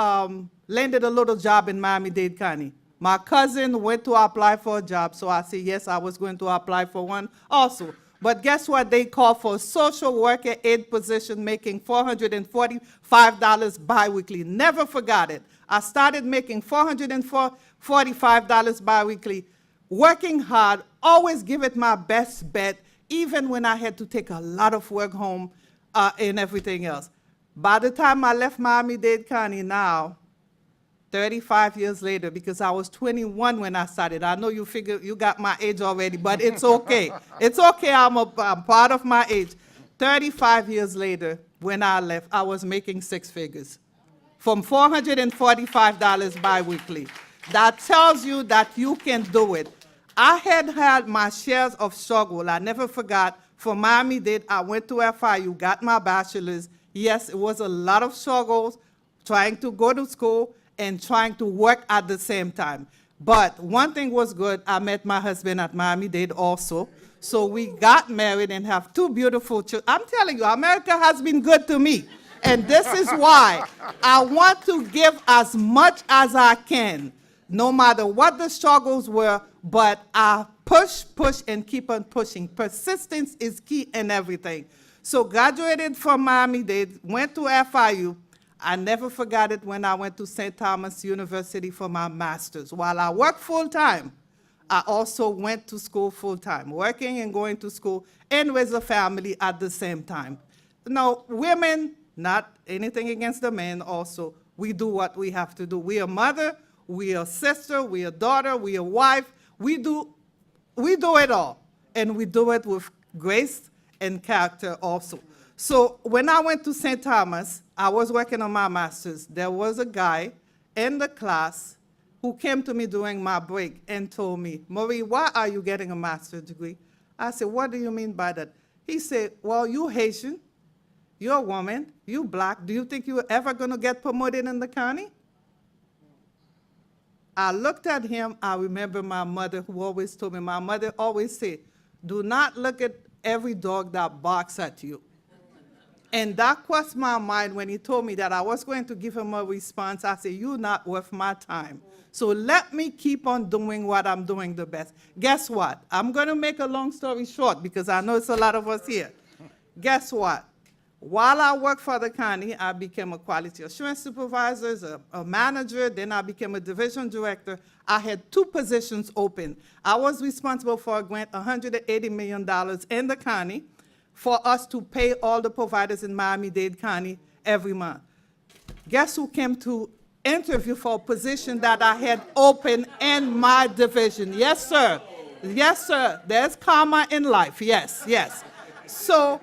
landed a little job in Miami-Dade County. My cousin went to apply for a job, so I said, yes, I was going to apply for one also. But guess what? They called for a social worker aide position making $445 biweekly. Never forgot it. I started making $445 biweekly, working hard, always give it my best bet, even when I had to take a lot of work home and everything else. By the time I left Miami-Dade County now, 35 years later, because I was 21 when I started. I know you figure you got my age already, but it's okay. It's okay, I'm part of my age. 35 years later, when I left, I was making six figures from $445 biweekly. That tells you that you can do it. I had my shares of struggle. I never forgot. From Miami-Dade, I went to FIU, got my bachelor's. Yes, it was a lot of struggles trying to go to school and trying to work at the same time. But one thing was good. I met my husband at Miami-Dade also. So we got married and have two beautiful children. I'm telling you, America has been good to me. And this is why I want to give as much as I can, no matter what the struggles were, but I push, and keep on pushing. Persistence is key in everything. So graduated from Miami-Dade, went to FIU. I never forgot it when I went to St. Thomas University for my master's. While I worked full-time, I also went to school full-time, working and going to school and with a family at the same time. Now, women, not anything against the men also, we do what we have to do. We are mother, we are sister, we are daughter, we are wife. We do it all, and we do it with grace and character also. So when I went to St. Thomas, I was working on my master's. There was a guy in the class who came to me during my break and told me, "Marie, why are you getting a master's degree?" I said, "What do you mean by that?" He said, "Well, you Haitian, you're a woman, you black. Do you think you're ever going to get promoted in the county?" I looked at him. I remember my mother who always told me, my mother always said, "Do not look at every dog that barks at you." And that crossed my mind when he told me that I was going to give him a response. I said, "You're not worth my time. So let me keep on doing what I'm doing the best." Guess what? I'm going to make a long story short because I know it's a lot of us here. Guess what? While I worked for the county, I became a quality assurance supervisor, a manager, then I became a division director. I had two positions open. I was responsible for a grant, $180 million in the county for us to pay all the providers in Miami-Dade County every month. Guess who came to interview for a position that I had open in my division? Yes, sir. Yes, sir. There's karma in life. Yes, yes. So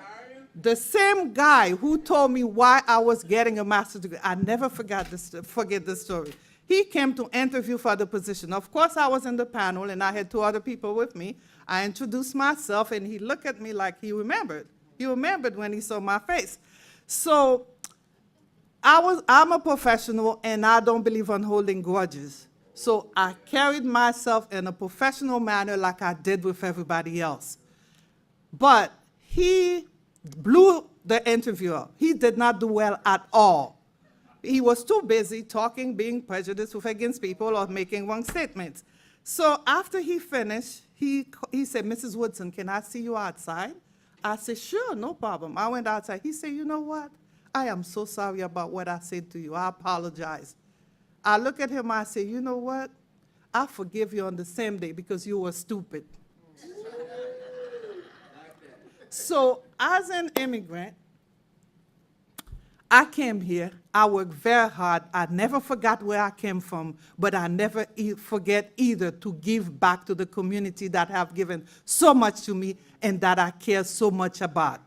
the same guy who told me why I was getting a master's degree, I never forget this story. He came to interview for the position. Of course, I was in the panel, and I had two other people with me. I introduced myself, and he looked at me like he remembered. He remembered when he saw my face. So I'm a professional, and I don't believe in holding grudges. So I carried myself in a professional manner like I did with everybody else. But he blew the interviewer. He did not do well at all. He was too busy talking, being prejudiced against people, or making wrong statements. So after he finished, he said, "Mrs. Woodson, can I see you outside?" I said, "Sure, no problem." I went outside. He said, "You know what? I am so sorry about what I said to you. I apologize." I look at him, I say, "You know what? I forgive you on the same day because you were stupid." So as an immigrant, I came here. I worked very hard. I never forgot where I came from, but I never forget either to give back to the community that have given so much to me and that I care so much about.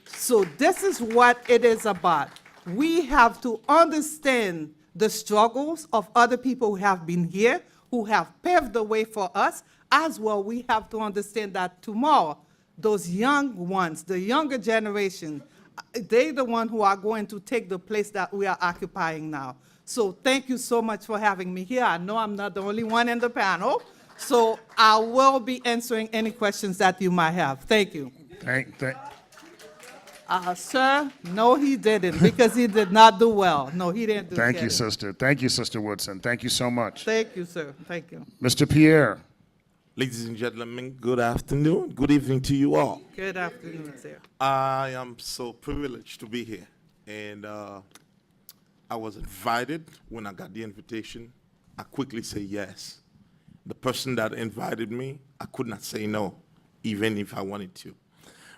So this is what it is about. We have to understand the struggles of other people who have been here, who have paved the way for us. As well, we have to understand that tomorrow, those young ones, the younger generation, they're the ones who are going to take the place that we are occupying now. So thank you so much for having me here. I know I'm not the only one in the panel, so I will be answering any questions that you might have. Thank you. Sir, no, he didn't, because he did not do well. No, he didn't do Thank you, sister. Thank you, Sister Woodson. Thank you so much. Thank you, sir. Thank you. Mr. Pierre. Ladies and gentlemen, good afternoon. Good evening to you all. Good afternoon, sir. I am so privileged to be here. And I was invited. When I got the invitation, I quickly say yes. The person that invited me, I could not say no, even if I wanted to.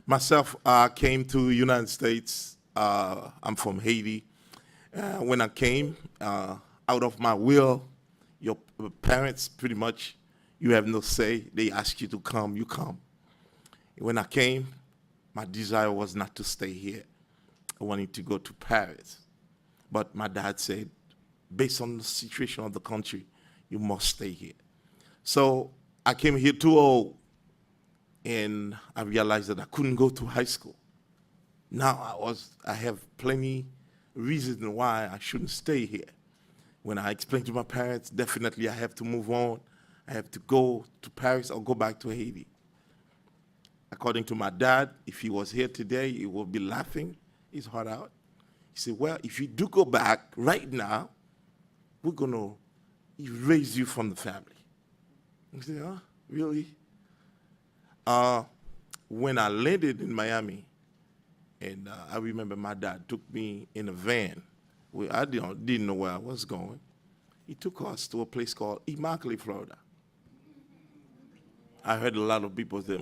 Myself, I came to the United States. I'm from Haiti. When I came, out of my will, your parents pretty much, you have no say. They ask you to come, you come. When I came, my desire was not to stay here. I wanted to go to Paris. But my dad said, based on the situation of the country, you must stay here. So I came here too old, and I realized that I couldn't go to high school. Now I have plenty reasons why I shouldn't stay here. When I explained to my parents, definitely I have to move on. I have to go to Paris or go back to Haiti. According to my dad, if he was here today, he would be laughing his heart out. He said, well, if you do go back right now, we're going to erase you from the family. I said, huh, really? When I landed in Miami, and I remember my dad took me in a van. I didn't know where I was going. He took us to a place called Immokalee, Florida. I heard a lot of people say,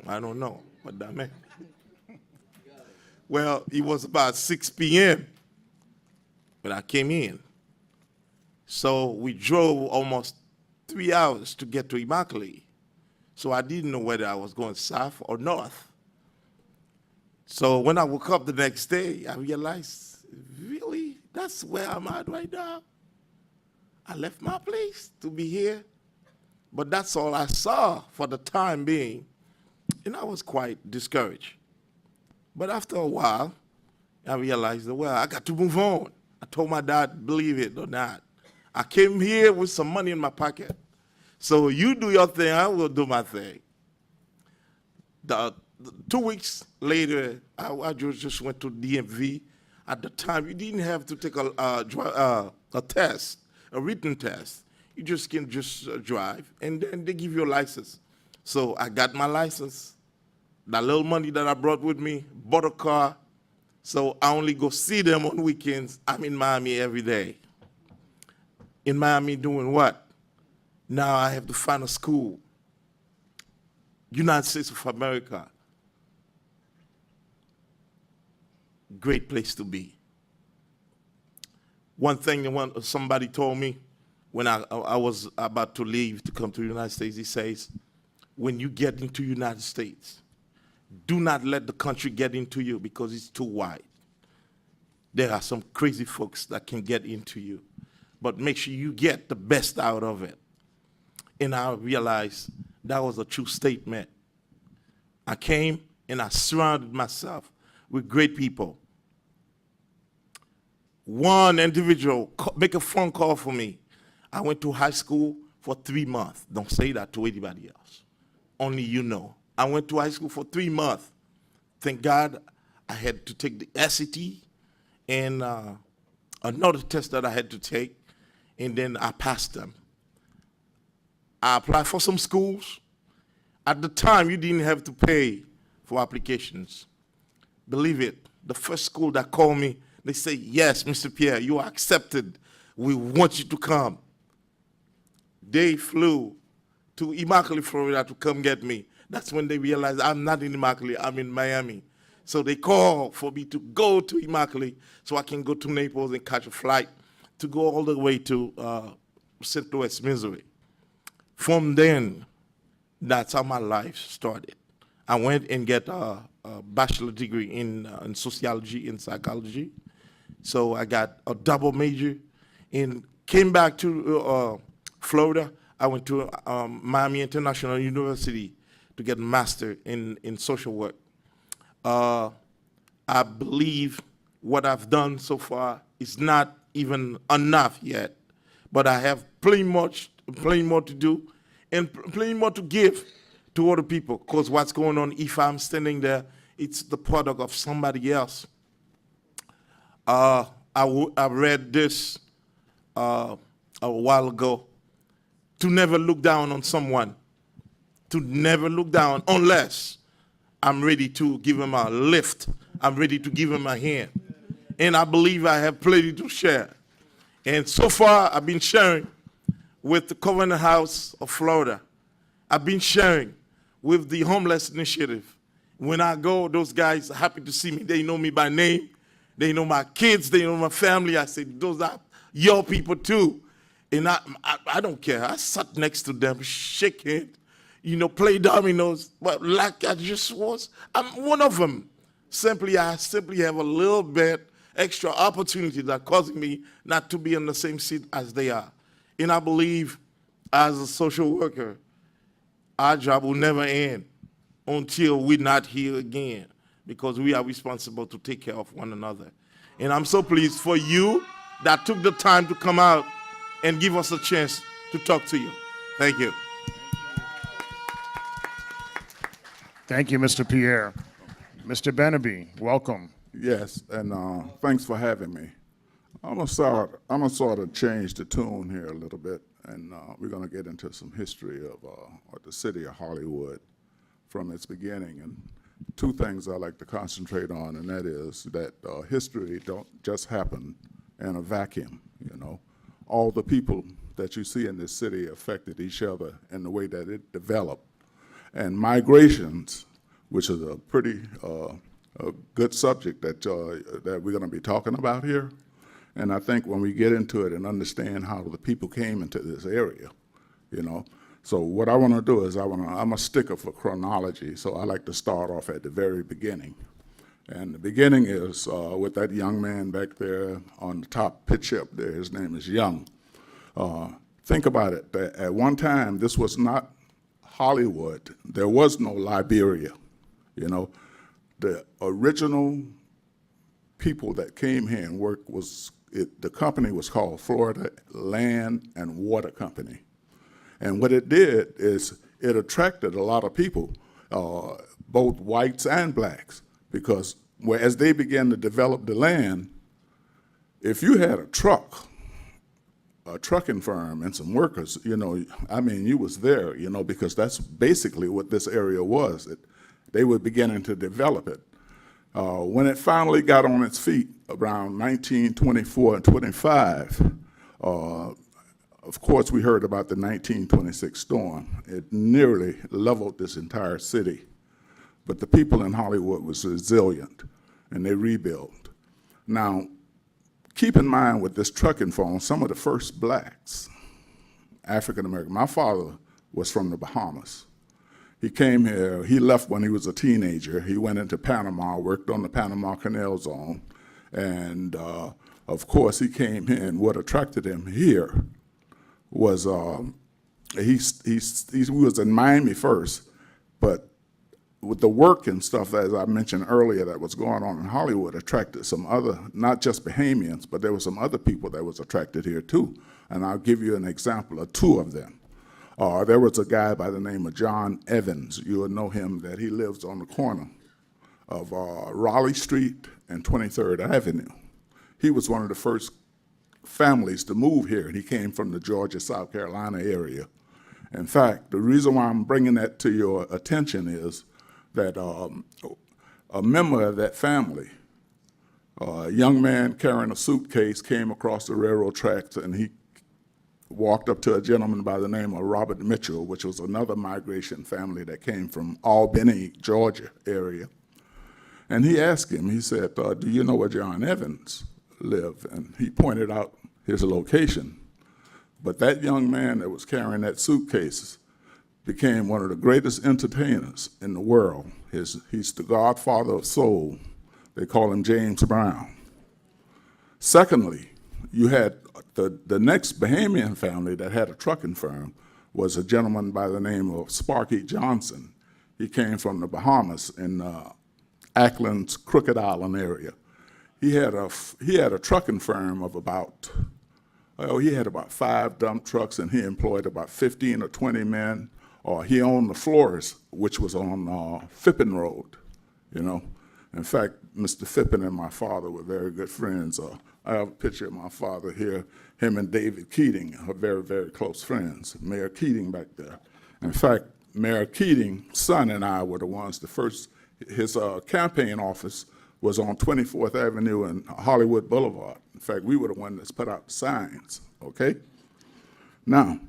I don't know what that meant. Well, it was about 6 p.m. when I came in. So we drove almost 3 hours to get to Immokalee. So I didn't know whether I was going south or north. So when I woke up the next day, I realized, really, that's where I'm at right now? I left my place to be here. But that's all I saw for the time being. And I was quite discouraged. But after a while, I realized that, well, I got to move on. I told my dad, believe it or not, I came here with some money in my pocket. So you do your thing, I will do my thing. 2 weeks later, I just went to DMV. At the time, you didn't have to take a test, a written test. You just can drive, and then they give you a license. So I got my license. That little money that I brought with me, bought a car. So I only go see them on weekends. I'm in Miami every day. In Miami doing what? Now I have to find a school. United States of America. Great place to be. One thing somebody told me, when I was about to leave to come to the United States, he says, when you get into the United States, do not let the country get into you because it's too wide. There are some crazy folks that can get into you, but make sure you get the best out of it. And I realized that was a true statement. I came and I surrounded myself with great people. One individual make a phone call for me. I went to high school for 3 months. Don't say that to anybody else. Only you know. I went to high school for 3 months. Thank God I had to take the SAT and another test that I had to take, and then I passed them. I applied for some schools. At the time, you didn't have to pay for applications. Believe it, the first school that called me, they say, yes, Mr. Pierre, you are accepted. We want you to come. They flew to Immokalee, Florida to come get me. That's when they realized I'm not in Immokalee, I'm in Miami. So they called for me to go to Immokalee so I can go to Naples and catch a flight to go all the way to St. Louis, Missouri. From then, that's how my life started. I went and get a bachelor degree in sociology and psychology. So I got a double major and came back to Florida. I went to Miami International University to get a master in social work. I believe what I've done so far is not even enough yet, but I have plenty more to do and plenty more to give to other people, because what's going on, if I'm standing there, it's the product of somebody else. I read this a while ago, to never look down on someone, to never look down unless I'm ready to give him a lift, I'm ready to give him a hand. And I believe I have plenty to share. And so far, I've been sharing with the Covenant House of Florida. I've been sharing with the Homeless Initiative. When I go, those guys are happy to see me. They know me by name. They know my kids. They know my family. I say, those are your people too. And I don't care. I sat next to them, shake hands. play dominoes, but like I just was, I'm one of them. I simply have a little bit extra opportunity that causing me not to be in the same seat as they are. And I believe as a social worker, our job will never end until we're not here again, because we are responsible to take care of one another. And I'm so pleased for you that took the time to come out and give us a chance to talk to you. Thank you. Thank you, Mr. Pierre. Mr. Benaby, welcome. Yes, and thanks for having me. I'm gonna sort of change the tune here a little bit, and we're gonna get into some history of the city of Hollywood from its beginning. And two things I like to concentrate on, and that is that history don't just happen in a vacuum. All the people that you see in this city affected each other in the way that it developed. And migrations, which is a pretty a good subject that we're going to be talking about here. And I think when we get into it and understand how the people came into this area, So what I want to do is I'm a sticker for chronology, so I like to start off at the very beginning. And the beginning is with that young man back there on the top picture up there. His name is Young. Think about it. At one time, this was not Hollywood. There was no Liberia. The original people that came here and worked the company was called Florida Land and Water Company. And what it did is it attracted a lot of people, both whites and blacks, because as they began to develop the land, if you had a trucking firm and some workers, you was there, because that's basically what this area was. They were beginning to develop it. When it finally got on its feet around 1924 and 25, of course, we heard about the 1926 storm. It nearly leveled this entire city. But the people in Hollywood was resilient, and they rebuilt. Now, keep in mind with this trucking firm, some of the first blacks, African American, my father was from the Bahamas. He came here, he left when he was a teenager. He went into Panama, worked on the Panama Canal Zone, and of course he came here, and what attracted him here was he was in Miami first, but with the work and stuff, as I mentioned earlier, that was going on in Hollywood, attracted some other, not just Bahamians, but there were some other people that was attracted here too. And I'll give you an example of two of them. There was a guy by the name of John Evans. You will know him, that he lives on the corner of Raleigh Street and 23rd Avenue. He was one of the first families to move here, and he came from the Georgia, South Carolina area. In fact, the reason why I'm bringing that to your attention is that a member of that family, a young man carrying a suitcase, came across the railroad tracks, and he walked up to a gentleman by the name of Robert Mitchell, which was another migration family that came from Albany, Georgia area. And he asked him, he said, do you know where John Evans lived? And he pointed out his location. But that young man that was carrying that suitcase became one of the greatest entertainers in the world. He's the godfather of soul. They call him James Brown. Secondly, you had the next Bahamian family that had a trucking firm was a gentleman by the name of Sparky Johnson. He came from the Bahamas in Ackland's Crooked Island area. He had a trucking firm of about, he had about 5 dump trucks, and he employed about 15 or 20 men. He owned the Flores, which was on Phippen Road, In fact, Mr. Phippen and my father were very good friends. I have a picture of my father here. Him and David Keating are very, very close friends. Mayor Keating back there. In fact, Mayor Keating's son and I were the ones, his campaign office was on 24th Avenue and Hollywood Boulevard. In fact, we were the ones that put out the signs, okay? Now,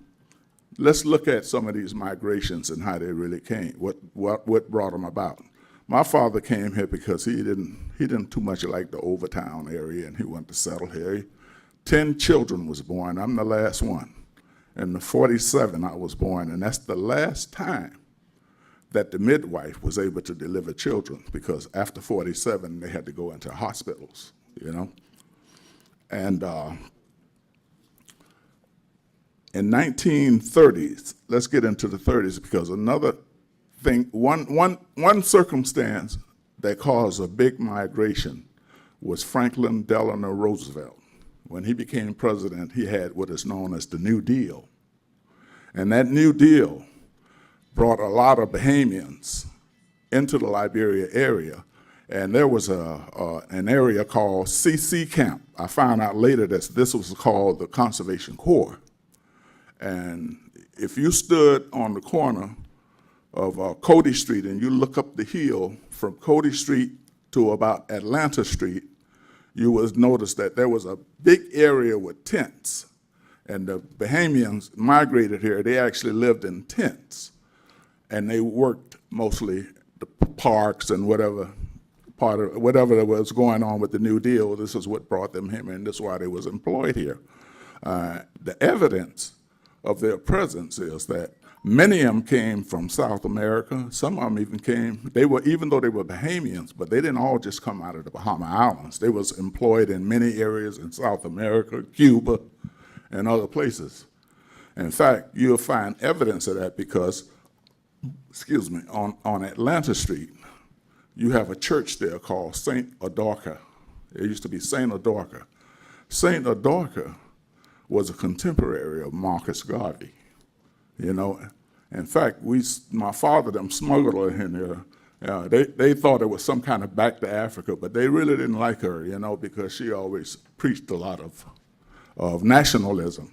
let's look at some of these migrations and how they really came, what brought them about. My father came here because he didn't too much like the Overtown area, and he wanted to settle here. 10 children was born. I'm the last one. In the 47, I was born, and that's the last time that the midwife was able to deliver children, because after 47, they had to go into hospitals, you know? And in 1930s, let's get into the 30s, because another thing, one circumstance that caused a big migration was Franklin Delano Roosevelt. When he became president, he had what is known as the New Deal. And that New Deal brought a lot of Bahamians into the Liberia area. And there was an area called CC Camp. I found out later that this was called the Conservation Corps. And if you stood on the corner of Cody Street and you look up the hill from Cody Street to about Atlanta Street, you would notice that there was a big area with tents. And the Bahamians migrated here. They actually lived in tents. And they worked mostly the parks and whatever that was going on with the New Deal. This is what brought them here, and this is why they was employed here. The evidence of their presence is that many of them came from South America. Some of them even came, even though they were Bahamians, but they didn't all just come out of the Bahama Islands. They was employed in many areas in South America, Cuba, and other places. In fact, you'll find evidence of that because, excuse me, on Atlanta Street, you have a church there called St. Adorka. It used to be St. Adorka. St. Adorka was a contemporary of Marcus Garvey, you know. In fact, my father, them smuggled her in there. They thought it was some kind of back to Africa, but they really didn't like her, you know, because she always preached a lot of nationalism.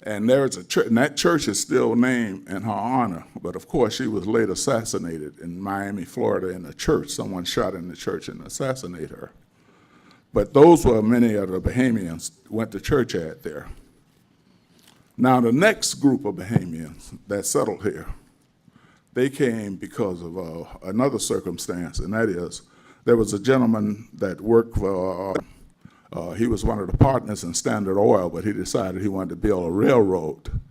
And there's a church, and that church is still named in her honor. But of course, she was later assassinated in Miami, Florida, in a church. Someone shot in the church and assassinated her. But those were many of the Bahamians went to church at there. Now, the next group of Bahamians that settled here, they came because of another circumstance, and that is there was a gentleman that worked for he was one of the partners in Standard Oil, but he decided he wanted to build a railroad.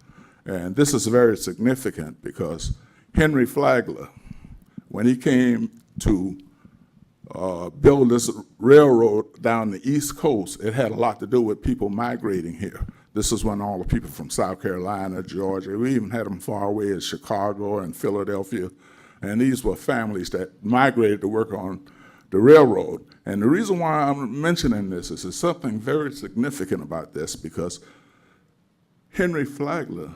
And this is very significant because Henry Flagler, when he came to build this railroad down the East Coast, it had a lot to do with people migrating here. This is when all the people from South Carolina, Georgia, we even had them far away as Chicago and Philadelphia, and these were families that migrated to work on the railroad. And the reason why I'm mentioning this is there's something very significant about this, because Henry Flagler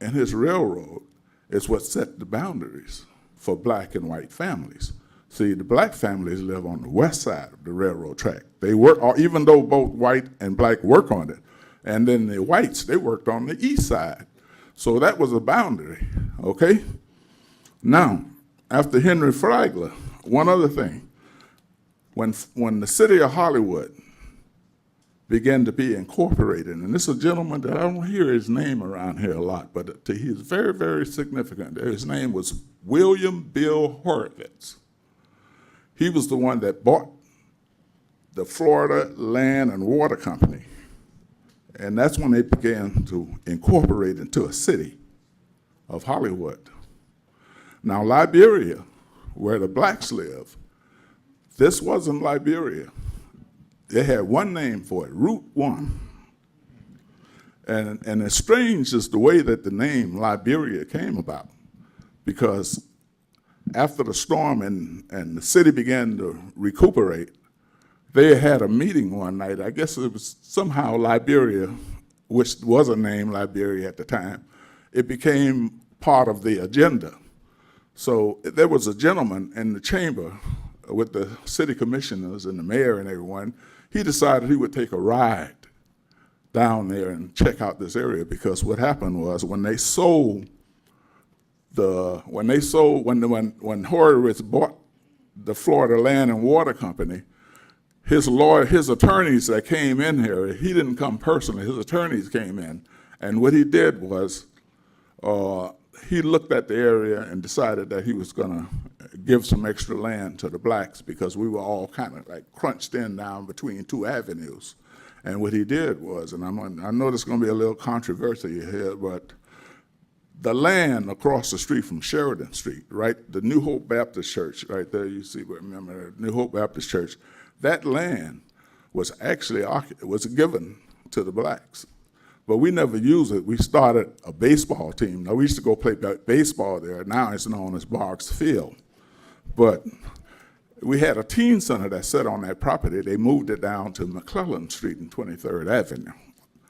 and his railroad is what set the boundaries for black and white families. See, the black families live on the west side of the railroad track. They work, even though both white and black work on it, and then the whites, they worked on the east side. So that was a boundary, okay? Now, after Henry Flagler, one other thing, when the city of Hollywood began to be incorporated, and this is a gentleman that I don't hear his name around here a lot, but he's very, very significant. His name was William Bill Horowitz. He was the one that bought the Florida Land and Water Company, and that's when they began to incorporate into a city of Hollywood. Now, Liberia, where the blacks live, this wasn't Liberia. They had one name for it, Route 1. And it's strange is the way that the name Liberia came about, because after the storm and the city began to recuperate, they had a meeting one night. I guess it was somehow Liberia, which was a name Liberia at the time, it became part of the agenda. So there was a gentleman in the chamber with the city commissioners and the mayor and everyone. He decided he would take a ride down there and check out this area, because what happened was when Horowitz bought the Florida Land and Water Company, his attorneys that came in here, he didn't come personally, his attorneys came in, and what he did was he looked at the area and decided that he was gonna give some extra land to the blacks, because we were all kind of like crunched in down between two avenues. And what he did was, and I know there's gonna be a little controversy here, but the land across the street from Sheridan Street, right, the New Hope Baptist Church, right there, you see, remember, New Hope Baptist Church, that land was actually was given to the blacks. But we never used it. We started a baseball team. Now, we used to go play baseball there. Now it's known as Boggs Field. But we had a teen center that sat on that property. They moved it down to McClellan Street and 23rd Avenue.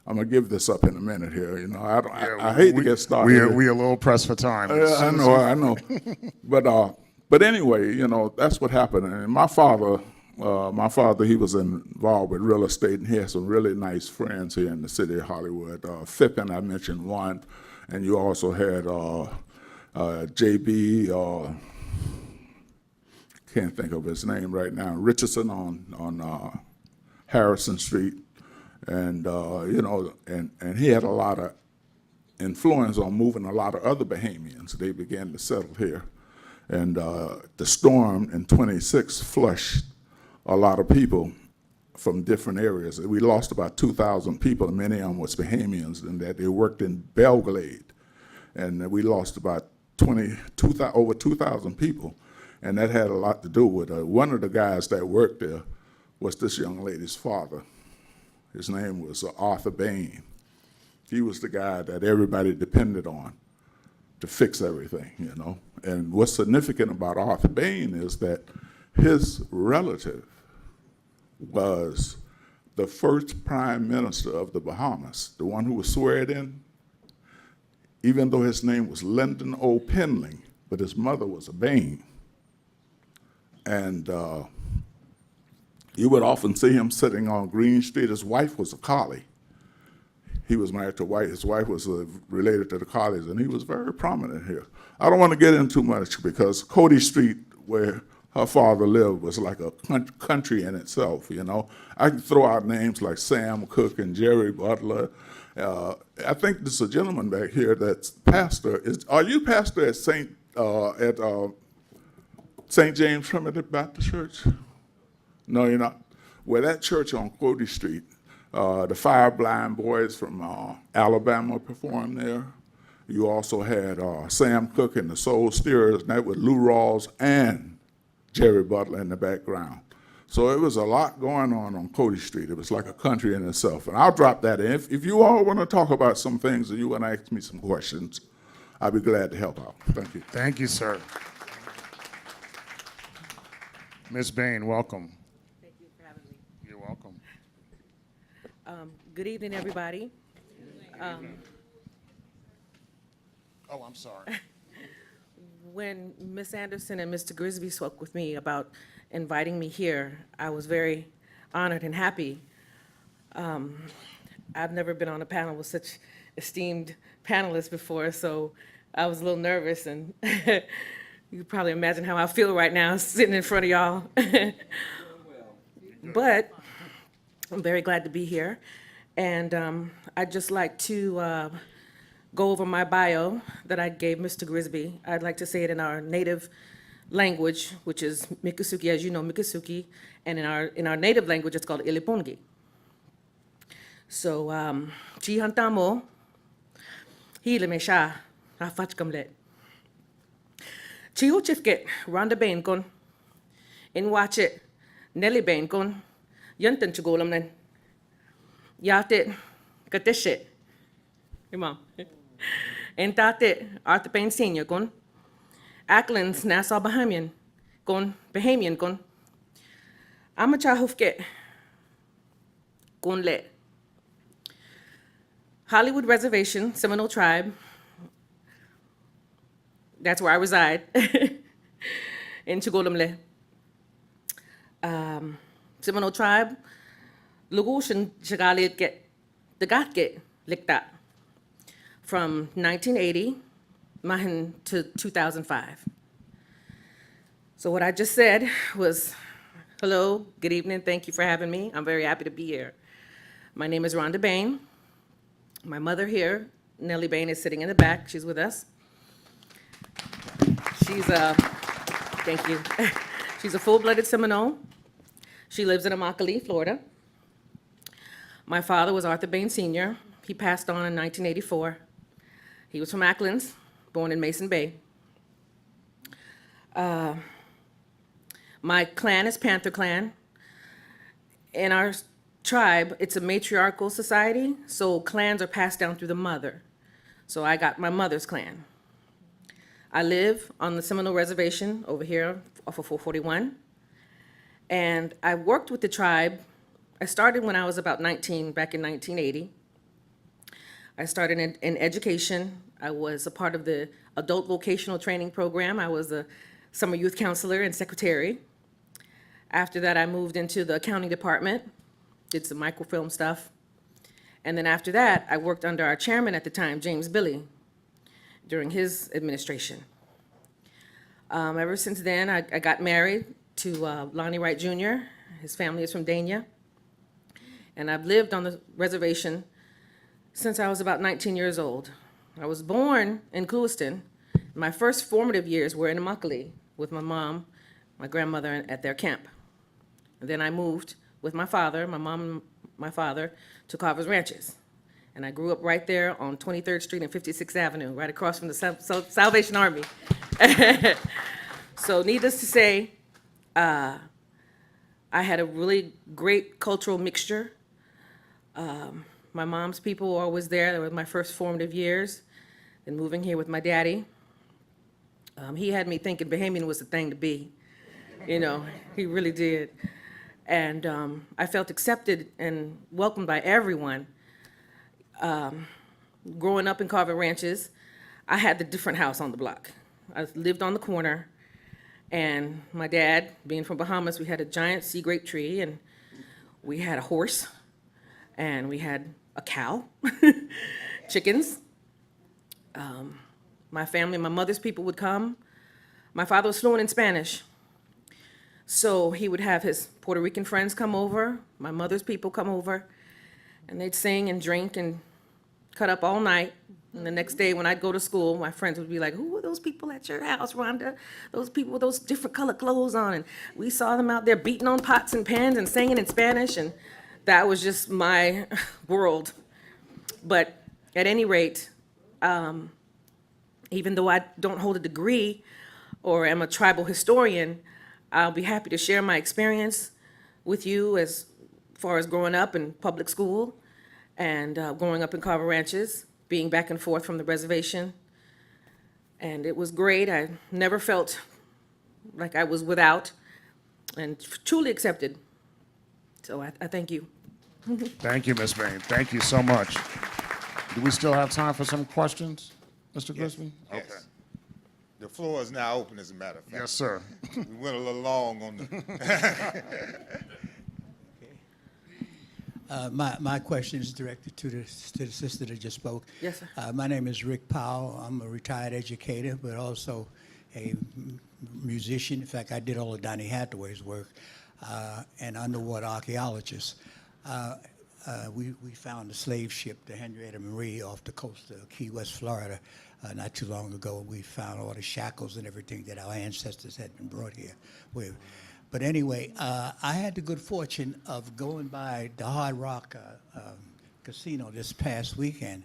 I'm gonna give this up in a minute here. You know, I hate to get started. We a little pressed for time. I know. But anyway, you know, that's what happened. And my father, he was involved with real estate, and he had some really nice friends here in the city of Hollywood. Fippen, I mentioned one, and you also had JB. Can't think of his name right now. Richardson on Harrison Street, and you know, and he had a lot of influence on moving a lot of other Bahamians. They began to settle here, and the storm in '26 flushed a lot of people from different areas. We lost about 2,000 people, and many of them was Bahamians, and that they worked in Belglade, and we lost about over 2,000 people, and that had a lot to do with one of the guys that worked there was this young lady's father. His name was Arthur Bain. He was the guy that everybody depended on to fix everything, you know. And what's significant about Arthur Bain is that his relative was the first prime minister of the Bahamas, the one who was sworn in, even though his name was Lyndon O. Penling, but his mother was a Bain. And you would often see him sitting on Green Street. His wife was a Collie. He was married to a wife. His wife was related to the Collies, and he was very prominent here. I don't want to get into much because Cody Street, where her father lived, was like a country in itself, you know. I can throw out names like Sam Cooke and Jerry Butler. I think there's a gentleman back here that's pastor. Are you pastor at St. James Primitive Baptist Church? No, you're not. Well, that church on Cody Street, the Five Blind Boys from Alabama performed there. You also had Sam Cooke and the Soul Steerers, and that with Lou Rawls and Jerry Butler in the background. So it was a lot going on Cody Street. It was like a country in itself. And I'll drop that in. If you all want to talk about some things and you want to ask me some questions, I'll be glad to help out. Thank you. Thank you, sir. Ms. Bain, welcome. Thank you for having me. You're welcome. Good evening, everybody. Oh, I'm sorry. When Ms. Anderson and Mr. Grisby spoke with me about inviting me here, I was very honored and happy. I've never been on a panel with such esteemed panelists before, so I was a little nervous, and you can probably imagine how I feel right now sitting in front of y'all. But I'm very glad to be here, and I'd just like to go over my bio that I gave Mr. Grisby. I'd like to say it in our native language, which is Miccosukee, as you know, Miccosukee, and in our native language, it's called Ilipungi. So, Chihantamo, Hilemesha, Rafachkamlet. Chiho Chifket, Rhonda Bain kon, in watch it, Nelly Bain kon, Yantan Chugolamnen, Yatit, Katishit, your mom. En tate Arthur Payne Sr. kon, Acklands Nassau Bahamian kon, Amachahufke kon le. Hollywood Reservation, Seminole Tribe, that's where I reside, in Chugolamle. Seminole Tribe, Lugushan Chagalit get, the Gatke Likta. From 1980 Mahin to 2005. So what I just said was, hello, good evening, thank you for having me. I'm very happy to be here. My name is Rhonda Bain. My mother here, Nellie Bain, is sitting in the back. She's with us. She's thank you. She's a full-blooded Seminole. She lives in Immokalee, Florida. My father was Arthur Bain Sr. He passed on in 1984. He was from Acklands, born in Mason Bay. My clan is Panther Clan. In our tribe, it's a matriarchal society, so clans are passed down through the mother. So I got my mother's clan. I live on the Seminole Reservation over here off of 441. And I worked with the tribe. I started when I was about 19, back in 1980. I started in education. I was a part of the adult vocational training program. I was a summer youth counselor and secretary. After that, I moved into the accounting department, did some microfilm stuff. And then after that, I worked under our chairman at the time, James Billy, during his administration. Ever since then, I got married to Lonnie Wright Jr. His family is from Dania. And I've lived on the reservation since I was about 19 years old. I was born in Clewiston. My first formative years were in Immokalee with my mom, my grandmother at their camp. And then I moved with my father, my mom and my father, to Carver's Ranches. And I grew up right there on 23rd Street and 56th Avenue, right across from the Salvation Army. So needless to say, I had a really great cultural mixture. My mom's people were always there. That was my first formative years. Then moving here with my daddy. He had me thinking Bahamian was the thing to be. You know, he really did. And I felt accepted and welcomed by everyone. Growing up in Carver Ranches, I had the different house on the block. I lived on the corner, and my dad, being from Bahamas, we had a giant sea grape tree, and we had a horse, and we had a cow, chickens. My family, my mother's people would come. My father was fluent in Spanish, so he would have his Puerto Rican friends come over, my mother's people come over, and they'd sing and drink and cut up all night. And the next day when I'd go to school, my friends would be like, "Who are those people at your house, Rhonda? Those people with those different colored clothes on." And we saw them out there beating on pots and pans and singing in Spanish, and that was just my world. But at any rate, even though I don't hold a degree or am a tribal historian, I'll be happy to share my experience with you as far as growing up in public school and growing up in Carver Ranches, being back and forth from the reservation. And it was great. I never felt like I was without and truly accepted. So I thank you. Thank you, Ms. Bain. Thank you so much. Do we still have time for some questions, Mr. Grisby? Yes. Okay. The floor is now open, as a matter of fact. Yes, sir. We went a little long on the. My question is directed to the sister that just spoke. Yes, sir. My name is Rick Powell. I'm a retired educator, but also a musician. In fact, I did all of Donny Hathaway's work, and underwater archaeologist. We found a slave ship, the Henrietta Marie, off the coast of Key West, Florida, not too long ago. We found all the shackles and everything that our ancestors had been brought here with. But anyway, I had the good fortune of going by the Hard Rock Casino this past weekend,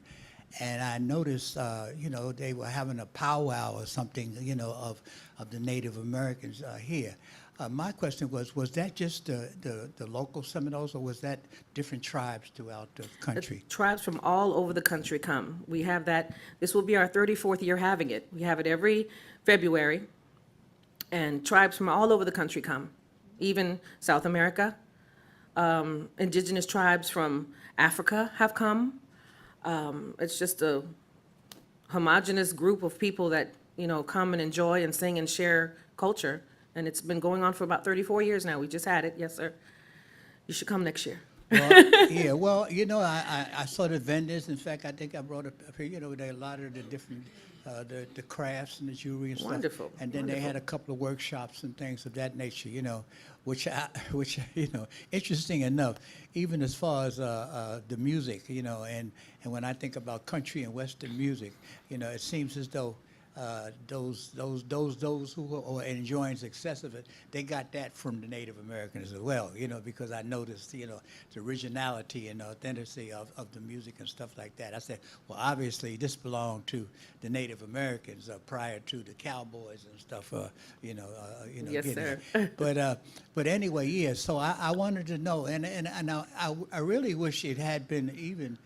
and I noticed, they were having a powwow or something, of the Native Americans here. My question was that just the local Seminoles, or was that different tribes throughout the country? Tribes from all over the country come. We have that. This will be our 34th year having it. We have it every February, and tribes from all over the country come, even South America. Indigenous tribes from Africa have come. It's just a homogenous group of people that, come and enjoy and sing and share culture. And it's been going on for about 34 years now. We just had it. Yes, sir. You should come next year. Well, yeah, well, I saw the vendors. In fact, I think I brought up here, there are a lot of the different, the crafts and the jewelry and stuff. Wonderful, And then they wonderful. had a couple of workshops and things of that nature, which interesting enough, even as far as the music, and when I think about country and Western music, it seems as though those who are enjoying success of it, they got that from the Native Americans as well, because I noticed, the originality and authenticity of the music and stuff like that. I said, well, obviously this belonged to the Native Americans prior to the cowboys and stuff, Yes, getting sir. it. But anyway, yeah, so I wanted to know, and I really wish it had been even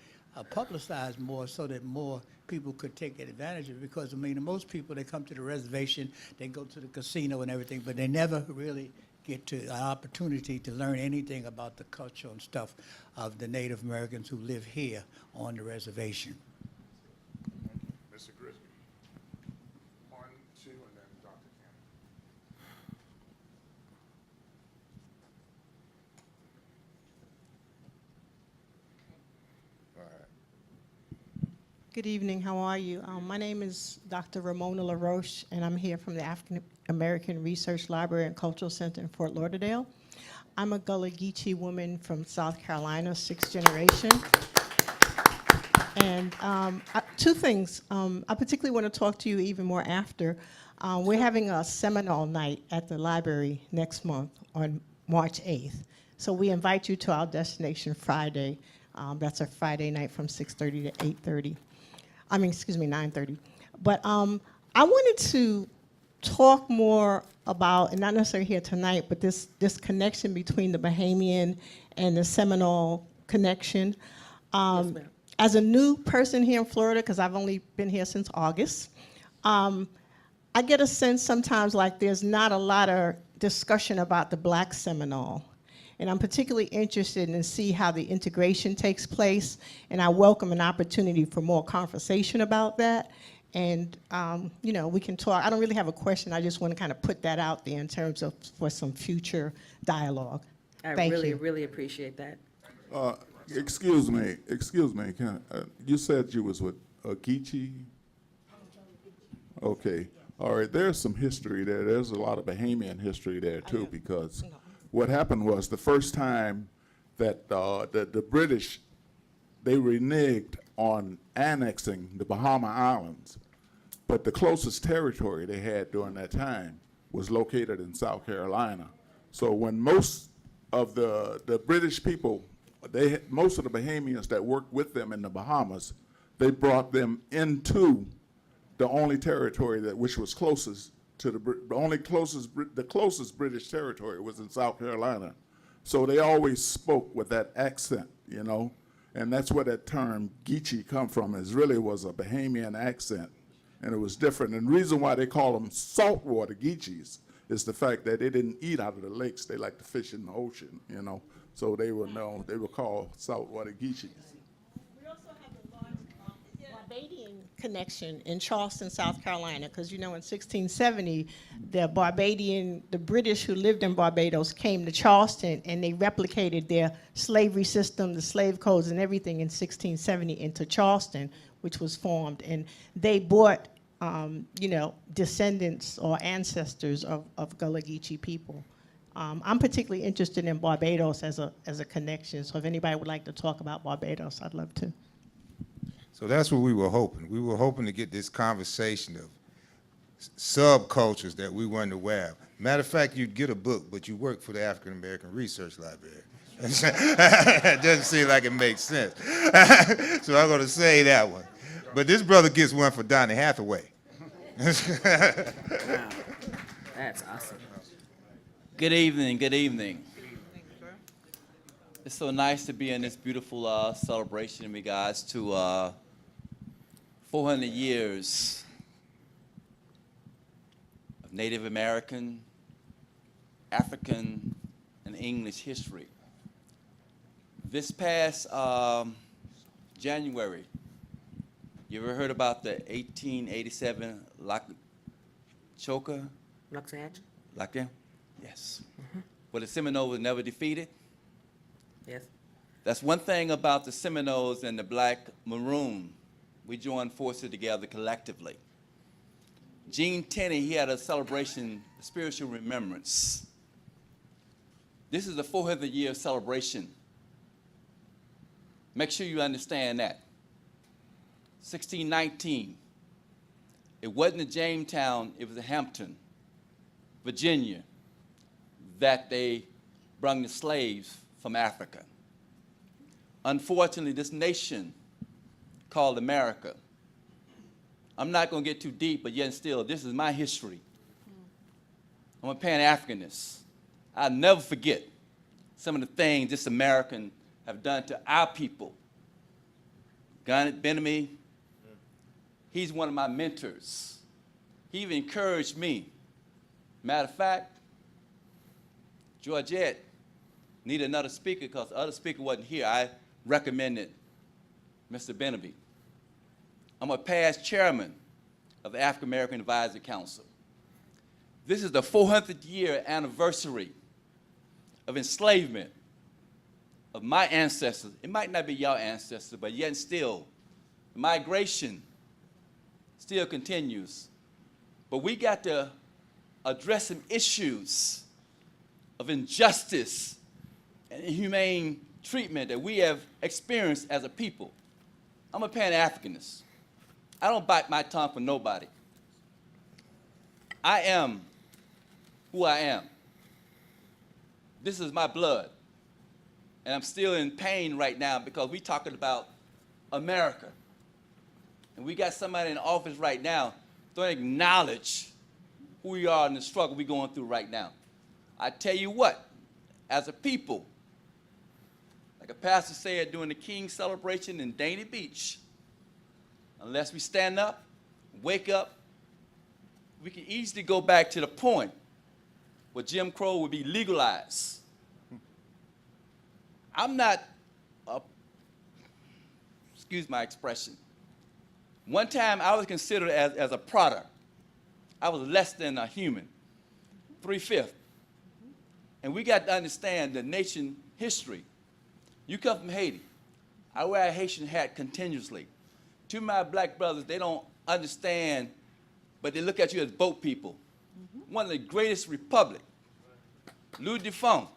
publicized more so that more people could take advantage of it, because, I mean, most people, they come to the reservation, they go to the casino and everything, but they never really get to an opportunity to learn anything about the culture and stuff of the Native Americans who live here on the reservation. Mr. Grisby. 1, 2, and then Dr. Cannon. Good evening, how are you? My name is Dr. Ramona LaRoche, and I'm here from the African American Research Library and Cultural Center in Fort Lauderdale. I'm a Gullah Geechee woman from South Carolina, 6th generation. And two things. I particularly want to talk to you even more after. We're having a Seminole night at the library next month on March 8th. So we invite you to our destination Friday. That's a Friday night from 6:30 to 8:30. 9:30. But I wanted to talk more about, and not necessarily here tonight, but this connection between the Bahamian and the Seminole connection. Yes, ma'am. As a new person here in Florida, because I've only been here since August, I get a sense sometimes like there's not a lot of discussion about the Black Seminole. And I'm particularly interested in see how the integration takes place, and I welcome an opportunity for more conversation about that. And we can talk. I don't really have a question. I just want to kind of put that out there in terms of for some future dialogue. I Thank really, you. really appreciate that. Excuse me. You said you was with Geechee? Okay. All right. There's some history there. There's a lot of Bahamian history there too, because what happened was the first time that the British, they reneged on annexing the Bahama Islands, but the closest territory they had during that time was located in South Carolina. So when most of the British people, most of the Bahamians that worked with them in the Bahamas, they brought them into the only territory which was closest to the closest British territory was in South Carolina. So they always spoke with that accent, and that's where that term Geechee come from. It really was a Bahamian accent, and it was different. And the reason why they call them saltwater Geechees is the fact that they didn't eat out of the lakes. They like to fish in the ocean, So they were called saltwater Geechees. We also have a large Barbadian connection in Charleston, South Carolina, because in 1670, the British who lived in Barbados came to Charleston, and they replicated their slavery system, the slave codes and everything in 1670 into Charleston, which was formed. And they brought, descendants or ancestors of Gullah Geechee people. I'm particularly interested in Barbados as a connection, so if anybody would like to talk about Barbados, I'd love to. So that's what we were hoping. We were hoping to get this conversation of subcultures that we weren't aware of. Matter of fact, you'd get a book, but you work for the African American Research Library. It doesn't seem like it makes sense. So I'm going to say that one. But this brother gets one for Donny Hathaway. Wow. That's awesome. Good evening, good evening. It's so nice to be in this beautiful celebration in regards to 400 years of Native American, African, and English history. This past January, you ever heard about the 1887 Choka? Luxatch? Like yes. Well, the Seminoles was never defeated. Yes. That's one thing about the Seminoles and the Black Maroon. We joined forces together collectively. Gene Tenney, he had a celebration, a spiritual remembrance. This is the 400th year celebration. Make sure you understand that. 1619, It wasn't in Jamestown, it was in Hampton, Virginia, that they brought the slaves from Africa. Unfortunately, this nation called America, I'm not going to get too deep, but yet still, this is my history. I'm a Pan-Africanist. I'll never forget some of the things this American have done to our people. Garnet Benamy, he's one of my mentors. He even encouraged me. Matter of fact, Georgette needed another speaker because the other speaker wasn't here. I recommended Mr. Benamy. I'm a past chairman of the African American Advisory Council. This is the 400th year anniversary of enslavement of my ancestors. It might not be your ancestors, but yet still, the migration still continues. But we got to address some issues of injustice and inhumane treatment that we have experienced as a people. I'm a Pan-Africanist. I don't bite my tongue for nobody. I am who I am. This is my blood. And I'm still in pain right now because we're talking about America. And we got somebody in office right now don't acknowledge who we are in the struggle we're going through right now. I tell you what, as a people, like a pastor said during the King's celebration in Dana Beach, unless we stand up, wake up, we can easily go back to the point where Jim Crow would be legalized. I'm not, excuse my expression. One time I was considered as a product. I was less than a human, 3/5. And we got to understand the nation history. You come from Haiti. I wear a Haitian hat continuously. Two of my black brothers, they don't understand, but they look at you as boat people. One of the greatest republic, Louis Dufour,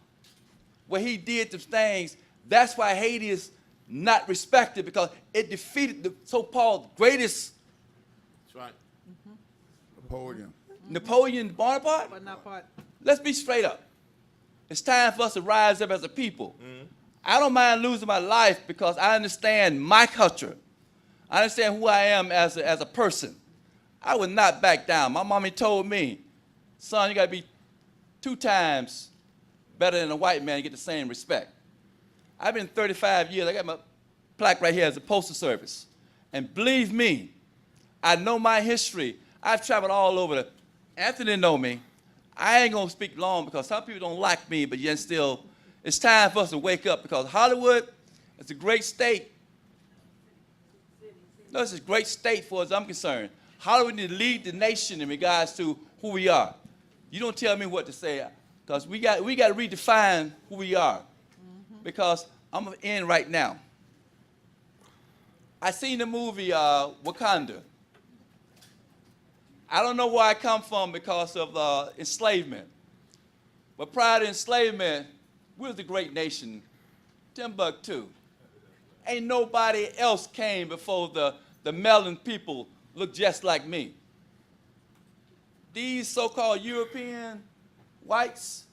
what he did to things, that's why Haiti is not respected, because it defeated the so-called greatest. That's right. Napoleon Bonaparte. Bonaparte. Let's be straight up. It's time for us to rise up as a people. I don't mind losing my life because I understand my culture. I understand who I am as a person. I would not back down. My mommy told me, son, you got to be 2 times better than a white man to get the same respect. I've been 35 years. I got my plaque right here as a postal service. And believe me, I know my history. I've traveled all over. Anthony know me. I ain't going to speak long because some people don't like me, but yet still, it's time for us to wake up because Hollywood is a great state. No, it's a great state for as I'm concerned. Hollywood needs to lead the nation in regards to who we are. You don't tell me what to say because we got to redefine who we are. Because I'm going to end right now. I seen the movie Wakanda. I don't know where I come from because of enslavement. But prior to enslavement, we was a great nation, Timbuktu. Ain't nobody else came before the melanin people looked just like me. These so-called European whites,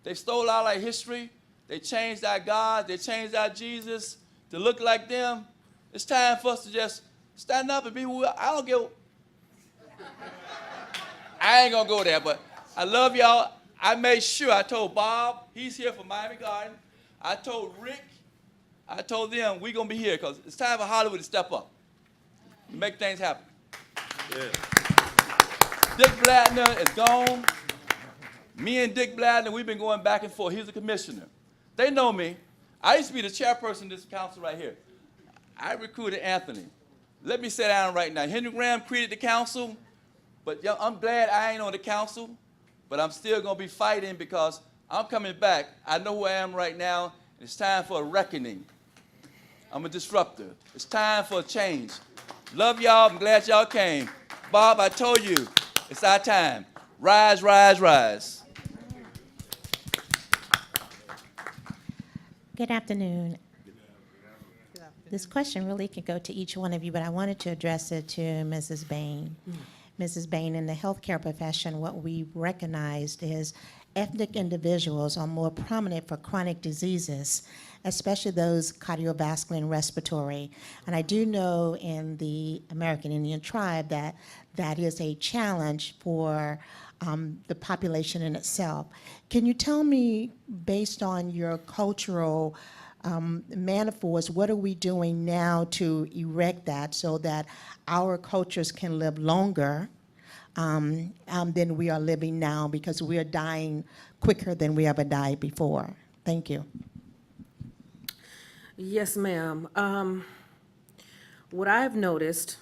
they stole all our history. They changed our God. They changed our Jesus to look like them. It's time for us to just stand up and be who we are. I don't give. I ain't gonna go there, but I love y'all. I made sure I told Bob, he's here from Miami Garden. I told Rick, I told them we gonna be here because it's time for Hollywood to step up and make things happen. Yeah. Dick Bladner is gone. Me and Dick Bladner, we've been going back and forth. He's a commissioner. They know me. I used to be the chairperson of this council right here. I recruited Anthony. Let me sit down right now. Henry Graham created the council, but I'm glad I ain't on the council, but I'm still going to be fighting because I'm coming back. I know who I am right now. It's time for a reckoning. I'm a disruptor. It's time for a change. Love y'all. I'm glad y'all came. Bob, I told you, it's our time. Rise, rise, rise. Good afternoon. This question really could go to each one of you, but I wanted to address it to Mrs. Bain. Mrs. Bain, in the healthcare profession, what we recognized is ethnic individuals are more prominent for chronic diseases, especially those cardiovascular and respiratory. And I do know in the American Indian tribe that that is a challenge for the population in itself. Can you tell me, based on your cultural manifolds, what are we doing now to erect that so that our cultures can live longer than we are living now, because we are dying quicker than we ever died before? Thank you. Yes, ma'am. What I've noticed,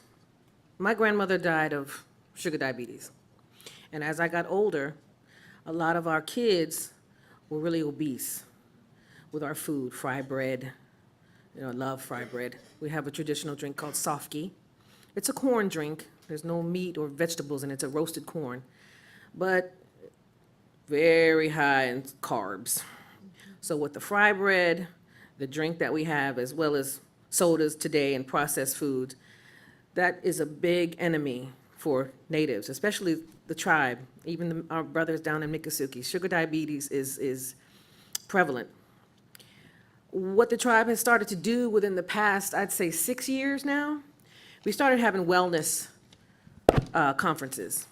my grandmother died of sugar diabetes. And as I got older, a lot of our kids were really obese with our food, fried bread. You know, I love fried bread. We have a traditional drink called sofki. It's a corn drink. There's no meat or vegetables in it. It's a roasted corn, but very high in carbs. So with the fried bread, the drink that we have, as well as sodas today and processed food, that is a big enemy for natives, especially the tribe, even our brothers down in Miccosukee. Sugar diabetes is prevalent. What the tribe has started to do within the past, I'd say 6 years now, we started having wellness conferences,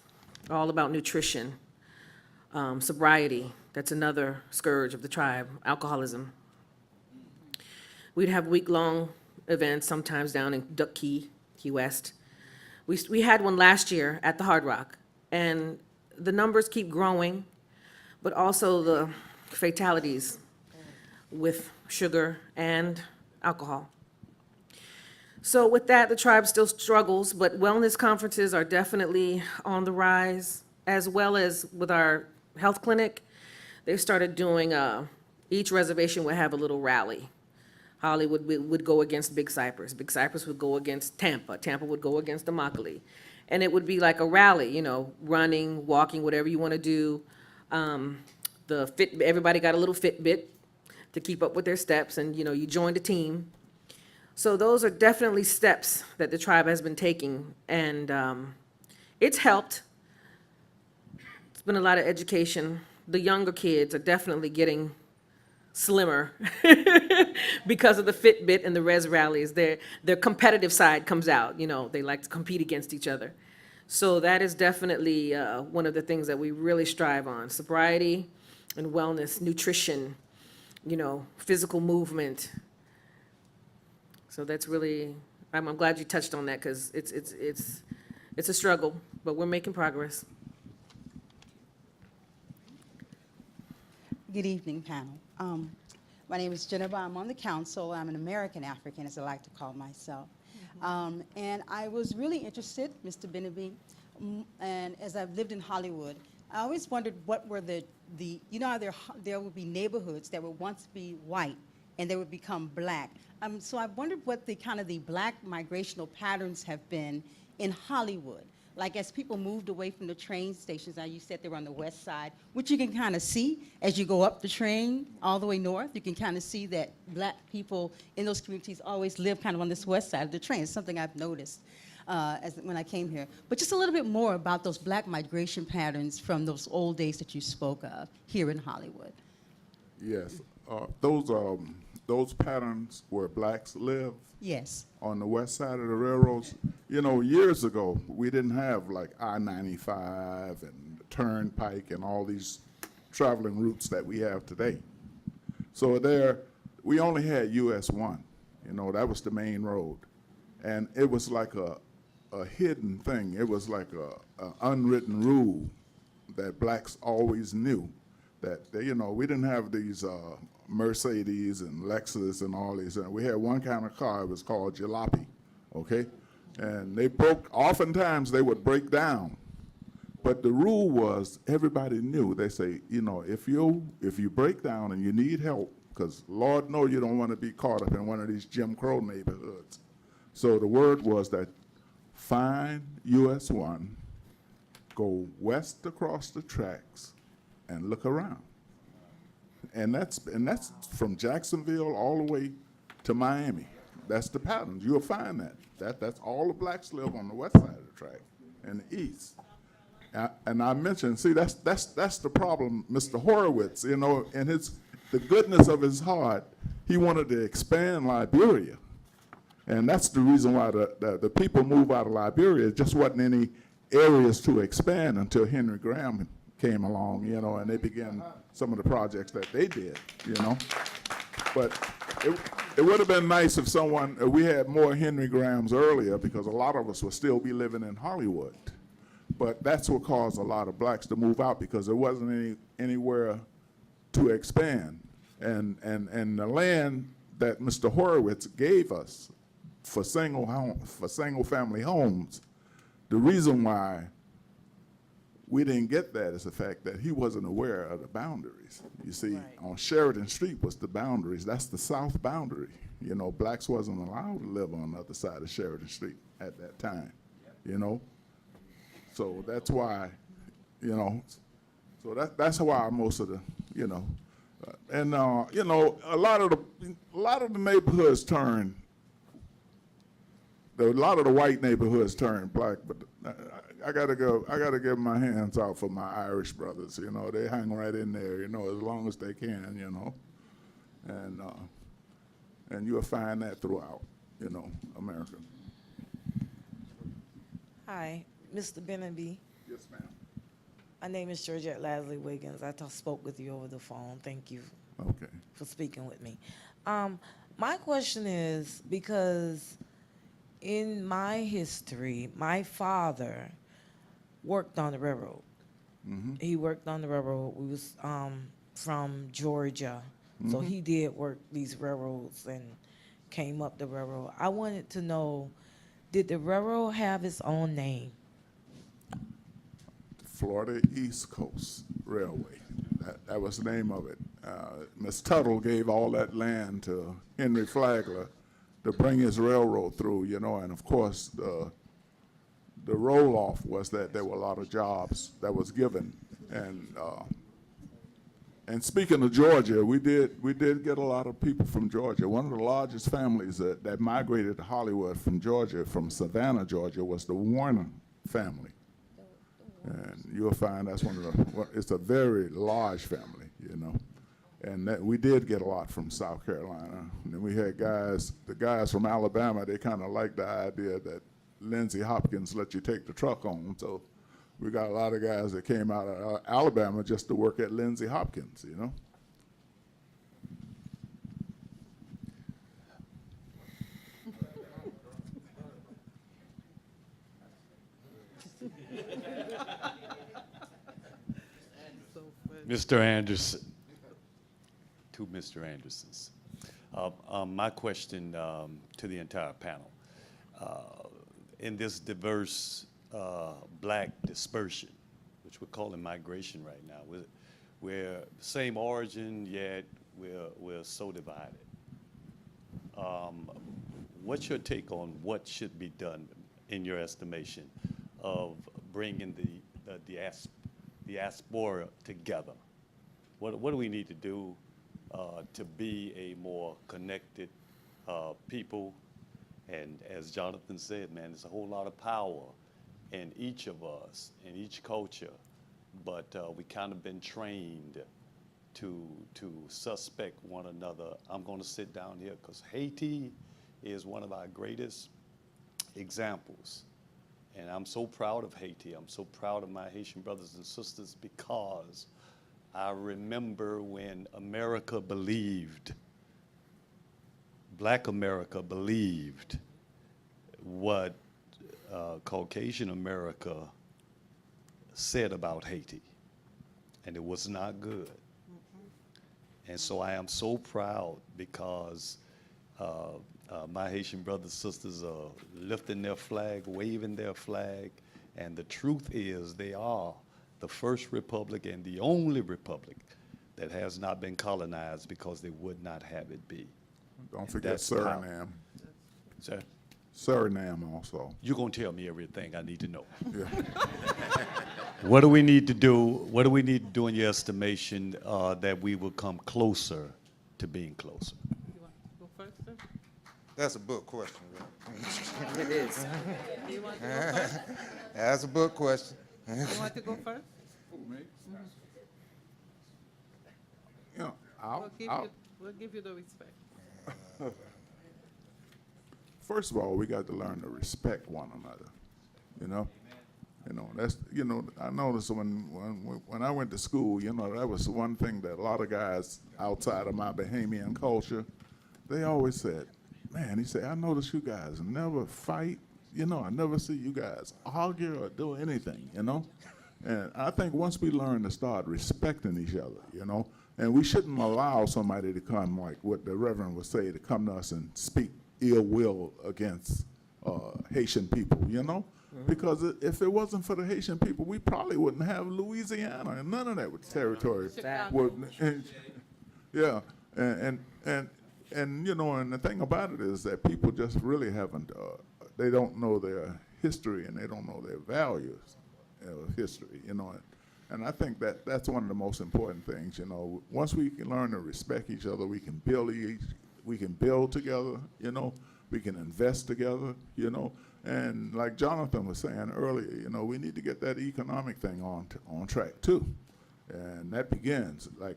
all about nutrition, sobriety. That's another scourge of the tribe, alcoholism. We'd have week-long events, sometimes down in Duck Key, Key West. We had one last year at the Hard Rock, and the numbers keep growing, but also the fatalities with sugar and alcohol. So with that, the tribe still struggles, but wellness conferences are definitely on the rise, as well as with our health clinic. They started doing, each reservation would have a little rally. Hollywood would go against Big Cypress. Big Cypress would go against Tampa. Tampa would go against Immokalee. And it would be like a rally, you know, running, walking, whatever you want to do. Everybody got a little Fitbit to keep up with their steps, and, you know, you joined a team. So those are definitely steps that the tribe has been taking, and it's helped. It's been a lot of education. The younger kids are definitely getting slimmer because of the Fitbit and the res rallies. Their competitive side comes out. You know, they like to compete against each other. So that is definitely one of the things that we really strive on: sobriety and wellness, nutrition, you know, physical movement. So that's really, I'm glad you touched on that, because it's a struggle, but we're making progress. Good evening, panel. My name is Jennifer. I'm on the council. I'm an American African, as I like to call myself. And I was really interested, Mr. Benabi, and as I've lived in Hollywood, I always wondered what were you know how there would be neighborhoods that would once be white and they would become black. So I wondered what the kind of the black migrational patterns have been in Hollywood. Like, as people moved away from the train stations, now you said they were on the west side, which you can kind of see as you go up the train all the way north. You can kind of see that black people in those communities always live kind of on this west side of the train. It's something I've noticed when I came here. But just a little bit more about those black migration patterns from those old days that you spoke of here in Hollywood. Yes, those patterns where blacks live. Yes. On the west side of the railroads. You know, years ago, we didn't have like I-95 and the Turnpike and all these traveling routes that we have today. So there, we only had US 1. You know, that was the main road. And it was like a hidden thing. It was like a unwritten rule that blacks always knew that, you know, we didn't have these Mercedes and Lexus and all these. We had one kind of car. It was called jalopy, okay? And oftentimes they would break down. But the rule was everybody knew. They say, you know, if you break down and you need help, because Lord knows you don't want to be caught up in one of these Jim Crow neighborhoods. So the word was that find US 1, go west across the tracks, and look around. And that's from Jacksonville all the way to Miami. That's the pattern. You'll find that. That's all the blacks live on the west side of the track. and the East. And I mentioned, see, that's the problem. Mr. Horowitz, you know, in the goodness of his heart, he wanted to expand Liberia. And that's the reason why the people moved out of Liberia. It just wasn't any areas to expand until Henry Graham came along, you know, and they began some of the projects that they did, you know. But it would have been nice if we had more Henry Grahams earlier, because a lot of us would still be living in Hollywood. But that's what caused a lot of blacks to move out, because there wasn't anywhere to expand. And the land that Mr. Horowitz gave us for single family homes, the reason why we didn't get that is the fact that he wasn't aware of the boundaries. You see, on Sheridan Street was the boundaries. That's the south boundary. You know, blacks wasn't allowed to live on the other side of Sheridan Street at that time, you know. So that's why, you know, so that's why most of the, you know, you know, a lot of the neighborhoods turned. A lot of the white neighborhoods turned black, but I gotta give my hands out for my Irish brothers. You know, they hang right in there, you know, as long as they can, you know, and you'll find that throughout, you know, America. Hi, Mr. Beneby. Yes, ma'am. My name is Georgette Lasley Wiggins. I spoke with you over the phone. Thank you Okay. for speaking with me. My question is, because in my history, my father worked on the railroad. Mm-hmm. He worked on the railroad. We was from Georgia, so he did work these railroads and came up the railroad. I wanted to know, did the railroad have its own name? Florida East Coast Railway. That was the name of it. Miss Tuttle gave all that land to Henry Flagler to bring his railroad through, you know, and of course the roll-off was that there were a lot of jobs that was given. And speaking of Georgia, we did get a lot of people from Georgia. One of the largest families that migrated to Hollywood from Georgia, from Savannah, Georgia, was the Warner family. And you'll find that's it's a very large family, you know. And we did get a lot from South Carolina. And then we had the guys from Alabama, they kind of liked the idea that Lindsey Hopkins let you take the truck on. So we got a lot of guys that came out of Alabama just to work at Lindsey Hopkins, you know. Mr. Anderson, to Mr. Andersons. My question to the entire panel. In this diverse black dispersion, which we're calling migration right now, we're the same origin, yet we're so divided. What's your take on what should be done, in your estimation, of bringing the diaspora together? What do we need to do to be a more connected people? And as Jonathan said, man, there's a whole lot of power in each of us, in each culture, but we kind of been trained to suspect one another. I'm going to sit down here because Haiti is one of our greatest examples. And I'm so proud of Haiti. I'm so proud of my Haitian brothers and sisters, because I remember when America believed, Black America believed what Caucasian America said about Haiti, and it was not good. And so I am so proud, because my Haitian brothers and sisters are lifting their flag, waving their flag, and the truth is they are the first republic and the only republic that has not been colonized because they would not have it be. Don't forget Suriname. Sir? Suriname also. You're going to tell me everything I need to know. Yeah. What do we need to do? What do we need to do in your estimation that we will come closer to being closer? You want to go first, sir? That's a book question, right? It is. You want to go first? That's a book question. You want to go first? You know, I'll, We'll give you the respect. first of all, we got to learn to respect one another. You know, that's I noticed when I went to school, that was one thing that a lot of guys outside of my Bahamian culture, they always said, man, he said, I notice you guys never fight. I never see you guys argue or do anything. And I think once we learn to start respecting each other, and we shouldn't allow somebody to come, like what the Reverend would say, to come to us and speak ill will against Haitian people, Because if it wasn't for the Haitian people, we probably wouldn't have Louisiana and none of that territory. Yeah, and the thing about it is that people just really haven't, they don't know their history and they don't know their values of history, And I think that's one of the most important things, Once we can learn to respect each other, we can build together, we can invest together, And like Jonathan was saying earlier, we need to get that economic thing on track too. And that begins, like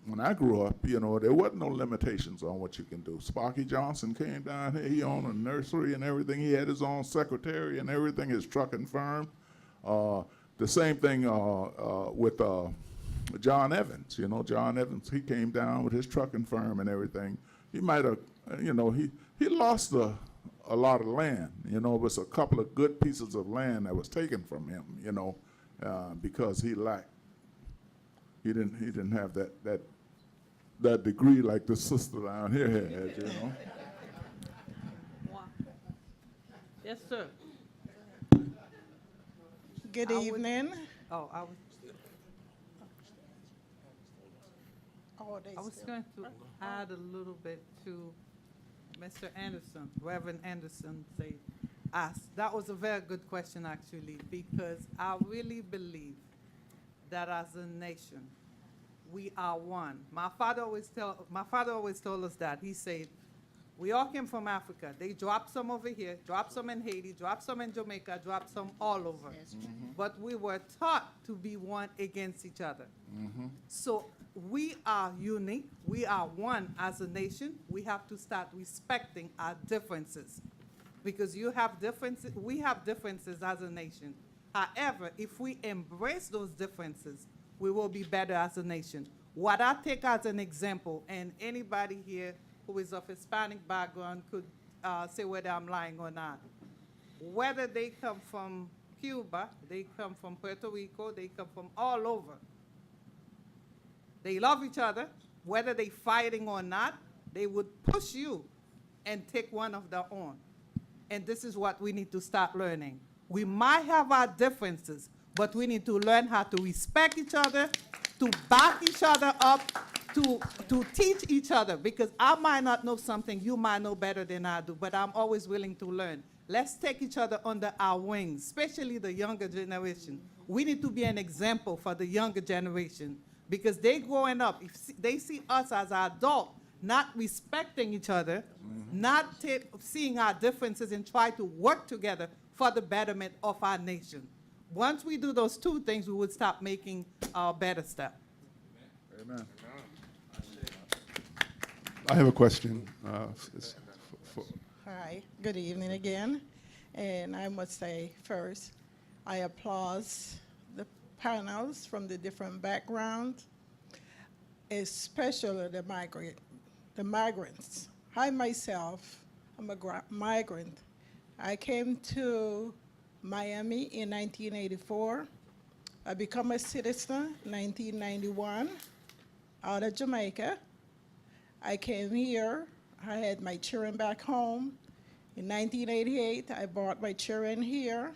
when I grew up, there wasn't no limitations on what you can do. Sparky Johnson came down here, he owned a nursery and everything. He had his own secretary and everything, his trucking firm. The same thing with John Evans. John Evans, he came down with his trucking firm and everything. He might have, he lost a lot of land. It was a couple of good pieces of land that was taken from him. Because he lacked. He didn't have that degree like the sister down here had. Yes, sir. Good evening. I was going to add a little bit to Mr. Anderson, Reverend Anderson asked. That was a very good question, actually, because I really believe that as a nation, we are one. My father always told us that. He said, we all came from Africa. They dropped some over here, dropped some in Haiti, dropped some in Jamaica, dropped some all over. But we were taught to be one against each other. So we are unique. We are one as a nation. We have to start respecting our differences. Because you have differences, we have differences as a nation. However, if we embrace those differences, we will be better as a nation. What I take as an example, and anybody here who is of Hispanic background could say whether I'm lying or not. Whether they come from Cuba, they come from Puerto Rico, they come from all over. They love each other. Whether they fighting or not, they would push you and take one of their own. And this is what we need to start learning. We might have our differences, but we need to learn how to respect each other, to back each other up, to teach each other, because I might not know something you might know better than I do, but I'm always willing to learn. Let's take each other under our wings, especially the younger generation. We need to be an example for the younger generation, because they growing up, if they see us as adults, not respecting each other, not seeing our differences and try to work together for the betterment of our nation. Once we do those two things, we would stop making our better step. Amen. I have a question. Hi, good evening again. And I must say first, I applaud the panels from the different backgrounds, especially the migrants. I myself, I'm a migrant. I came to Miami in 1984. I became a citizen in 1991 out of Jamaica. I came here, I had my children back home. In 1988, I brought my children here,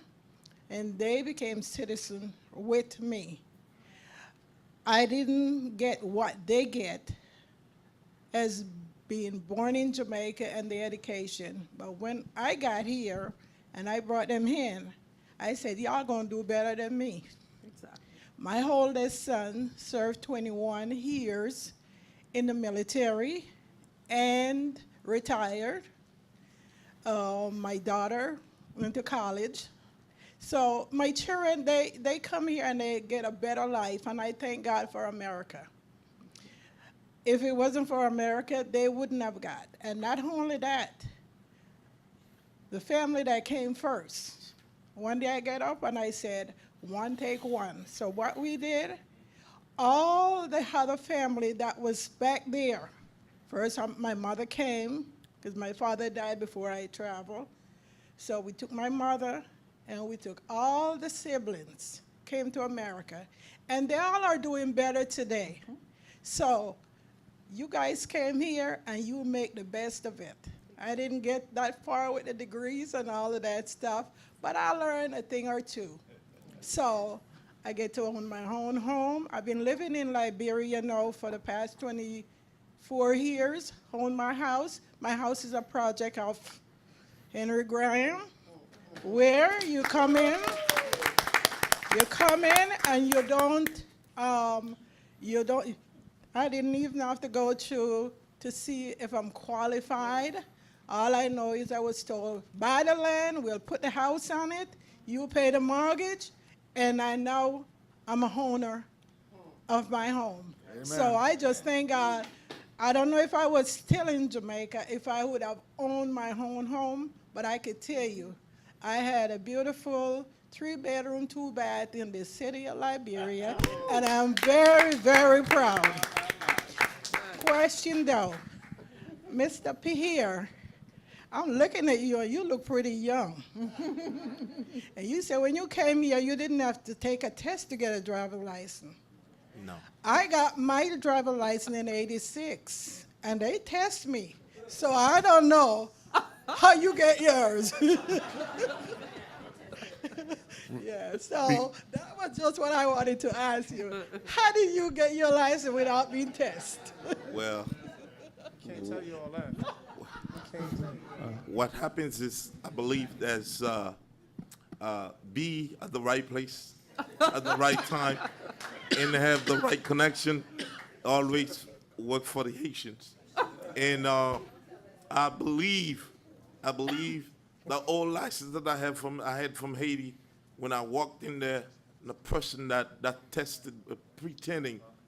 and they became citizens with me. I didn't get what they get as being born in Jamaica and the education, but when I got here and I brought them in, I said, y'all gonna do better than me. Exactly. My oldest son served 21 years in the military and retired. My daughter went to college. So my children, they come here and they get a better life, and I thank God for America. If it wasn't for America, they wouldn't have got. And not only that, the family that came first. One day I get up and I said, one take one. So what we did, all the other family that was back there, first my mother came, because my father died before I traveled. So we took my mother and we took all the siblings, came to America, and they all are doing better today. So you guys came here and you make the best of it. I didn't get that far with the degrees and all of that stuff, but I learned a thing or two. So I get to own my own home. I've been living in Liberia now for the past 24 years, own my house. My house is a project of Henry Graham, where you come in and you don't, I didn't even have to go through to see if I'm qualified. All I know is I was told, buy the land, we'll put the house on it, you pay the mortgage, and I know I'm a owner of my home. Amen. So I just thank God. I don't know if I was still in Jamaica, if I would have owned my own home, but I could tell you, I had a beautiful 3-bedroom, 2-bath in the city of Liberia, and I'm very, very proud. Question though, Mr. Pierre, I'm looking at you and you look pretty young. And you said when you came here, you didn't have to take a test to get a driver's license. No. I got my driver's license in '86, and they test me. So I don't know how you get yours. Yeah, so that was just what I wanted to ask you. How did you get your license without being tested? Well, Can't tell you all that. what happens is, I believe there's be at the right place at the right time and have the right connection. Always work for the Haitians. And I believe the old license that I had from Haiti, when I walked in there, the person that tested,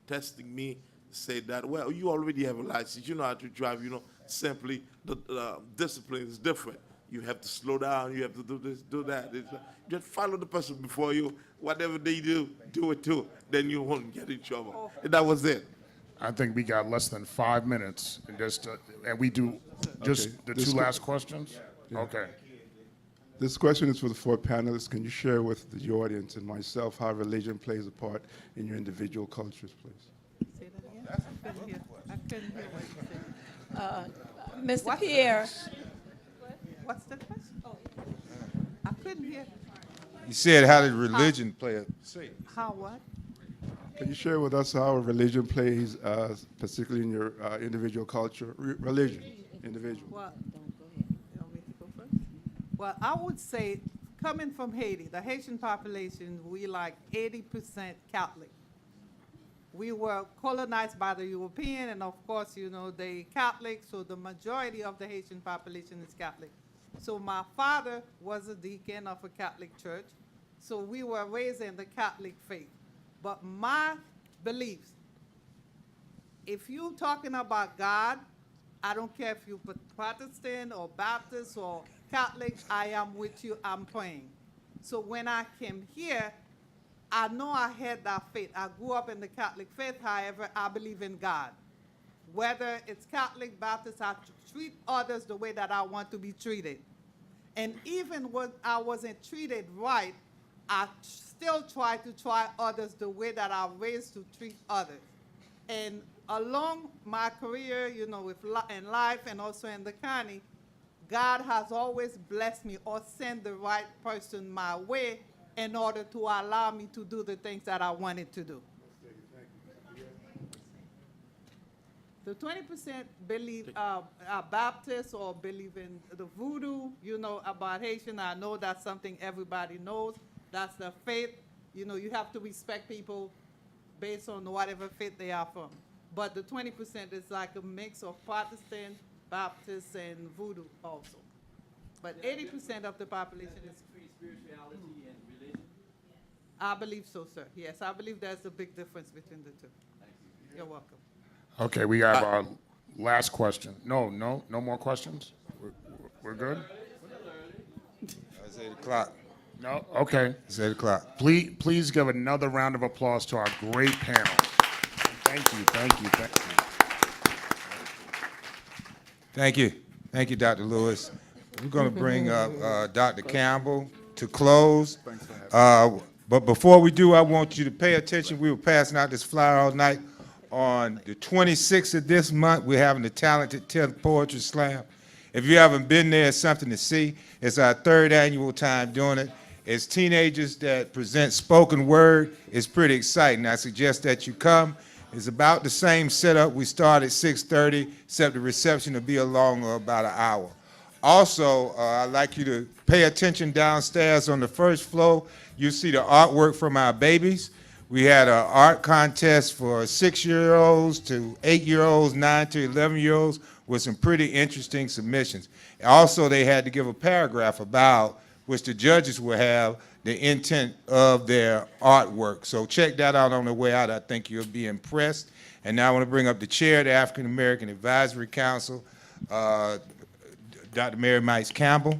testing me, said that, well, you already have a license, you know how to drive, simply the discipline is different. You have to slow down, you have to do this, do that. Just follow the person before you, whatever they do it too, then you won't get in trouble. And that was it. I think we got less than 5 minutes, and we do just the two last questions? Okay. This question is for the 4 panelists. Can you share with the audience and myself how religion plays a part in your individual cultures, please? Say that again? I couldn't hear what you said. Mr. Pierre. What's the question? Oh, I couldn't hear. You said, how did religion play a How what? Can you share with us how religion plays, particularly in your individual culture, religion, individual? Well, you want me to go first? Well, I would say, coming from Haiti, the Haitian population, we like 80% Catholic. We were colonized by the European, and of course, they Catholic, so the majority of the Haitian population is Catholic. So my father was a deacon of a Catholic church, so we were raised in the Catholic faith. But my beliefs, if you're talking about God, I don't care if you're Protestant or Baptist or Catholic, I am with you, I'm praying. So when I came here, I know I had that faith. I grew up in the Catholic faith, however, I believe in God. Whether it's Catholic, Baptist, I treat others the way that I want to be treated. And even when I wasn't treated right, I still try others the way that I was raised to treat others. And along my career, in life and also in the county, God has always blessed me or sent the right person my way in order to allow me to do the things that I wanted to do. The 20% believe are Baptist or believe in the voodoo, about Haitian. I know that's something everybody knows. That's the faith. You have to respect people based on whatever faith they are from. But the 20% is like a mix of Protestant, Baptist, and voodoo also. But 80% of the population is spirituality and religion. I believe so, sir. Yes, I believe there's a big difference between the two. You're welcome. Okay, we have our last question. No more questions? We're good? It's 8 o'clock. No? Okay. It's 8 o'clock. Please give another round of applause to our great panel. Thank you. Thank you, Dr. Lewis. We're going to bring up Dr. Campbell to close. But before we do, I want you to pay attention. We were passing out this flyer all night. On the 26th of this month, we're having the Talented 10th Poetry Slam. If you haven't been there, it's something to see. It's our 3rd annual time doing it. It's teenagers that present spoken word. It's pretty exciting. I suggest that you come. It's about the same setup. We start at 6:30, except the reception will be along about an hour. Also, I'd like you to pay attention downstairs on the first floor. You'll see the artwork from our babies. We had an art contest for 6-year-olds to 8-year-olds, 9 to 11-year-olds with some pretty interesting submissions. Also, they had to give a paragraph about which the judges will have the intent of their artwork. So check that out on the way out. I think you'll be impressed. And now I want to bring up the chair of the African American Advisory Council, Dr. Mary Mice Campbell.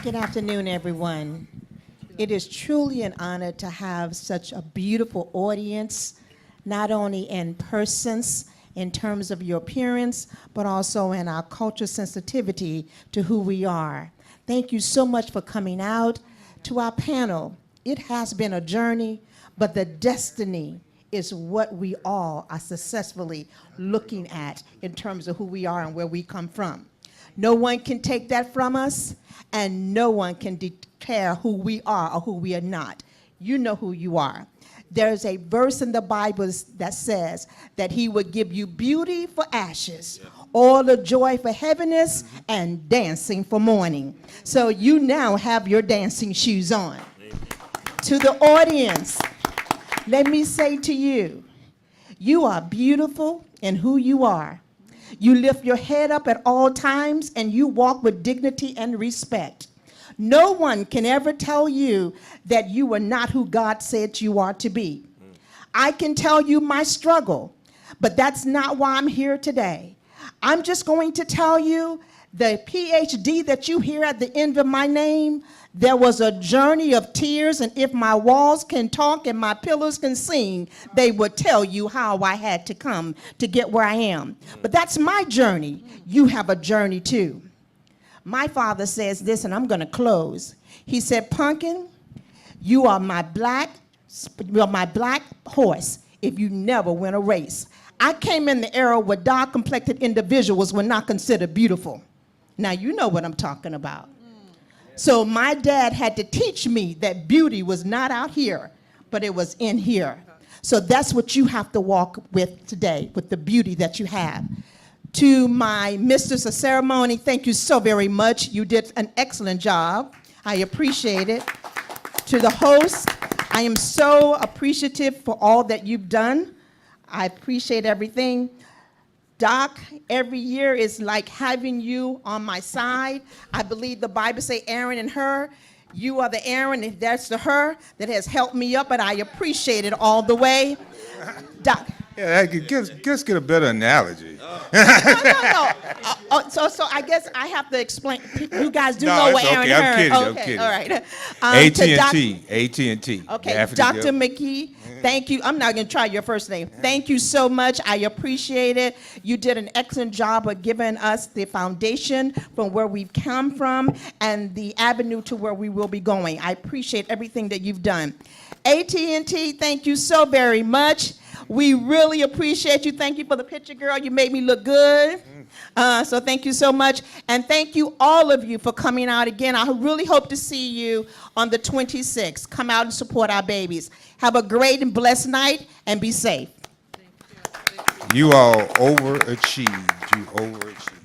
Good afternoon, everyone. It is truly an honor to have such a beautiful audience, not only in persons, in terms of your appearance, but also in our cultural sensitivity to who we are. Thank you so much for coming out. To our panel, it has been a journey, but the destiny is what we all are successfully looking at in terms of who we are and where we come from. No one can take that from us, and no one can declare who we are or who we are not. You know who you are. There's a verse in the Bible that says that he would give you beauty for ashes, oil of joy for heaviness, and dancing for mourning. So you now have your dancing shoes on. To the audience, let me say to you, you are beautiful in who you are. You lift your head up at all times, and you walk with dignity and respect. No one can ever tell you that you are not who God said you are to be. I can tell you my struggle, but that's not why I'm here today. I'm just going to tell you the PhD that you hear at the end of my name, there was a journey of tears, and if my walls can talk and my pillars can sing, they would tell you how I had to come to get where I am. But that's my journey. You have a journey too. My father says this, and I'm going to close. He said, Pumpkin, you are my black horse if you never win a race. I came in the era where dark-complected individuals were not considered beautiful. Now, you know what I'm talking about. So my dad had to teach me that beauty was not out here, but it was in here. So that's what you have to walk with today, with the beauty that you have. To my mistress of ceremony, thank you so very much. You did an excellent job. I appreciate it. To the host, I am so appreciative for all that you've done. I appreciate everything. Doc, every year is like having you on my side. I believe the Bible say Aaron and her. You are the Aaron, and that's the her that has helped me up, and I appreciate it all the way. Doc. Yeah, just get a better analogy. No. So I guess I have to explain. You guys do know what Aaron and her. I'm kidding. All right. AT&T. Okay, Dr. McKee, thank you. I'm not going to try your first name. Thank you so much. I appreciate it. You did an excellent job of giving us the foundation from where we've come from and the avenue to where we will be going. I appreciate everything that you've done. AT&T, thank you so very much. We really appreciate you. Thank you for the picture, girl. You made me look good. So thank you so much. And thank you, all of you, for coming out again. I really hope to see you on the 26th. Come out and support our babies. Have a great and blessed night, and be safe. You all overachieved. You overachieved.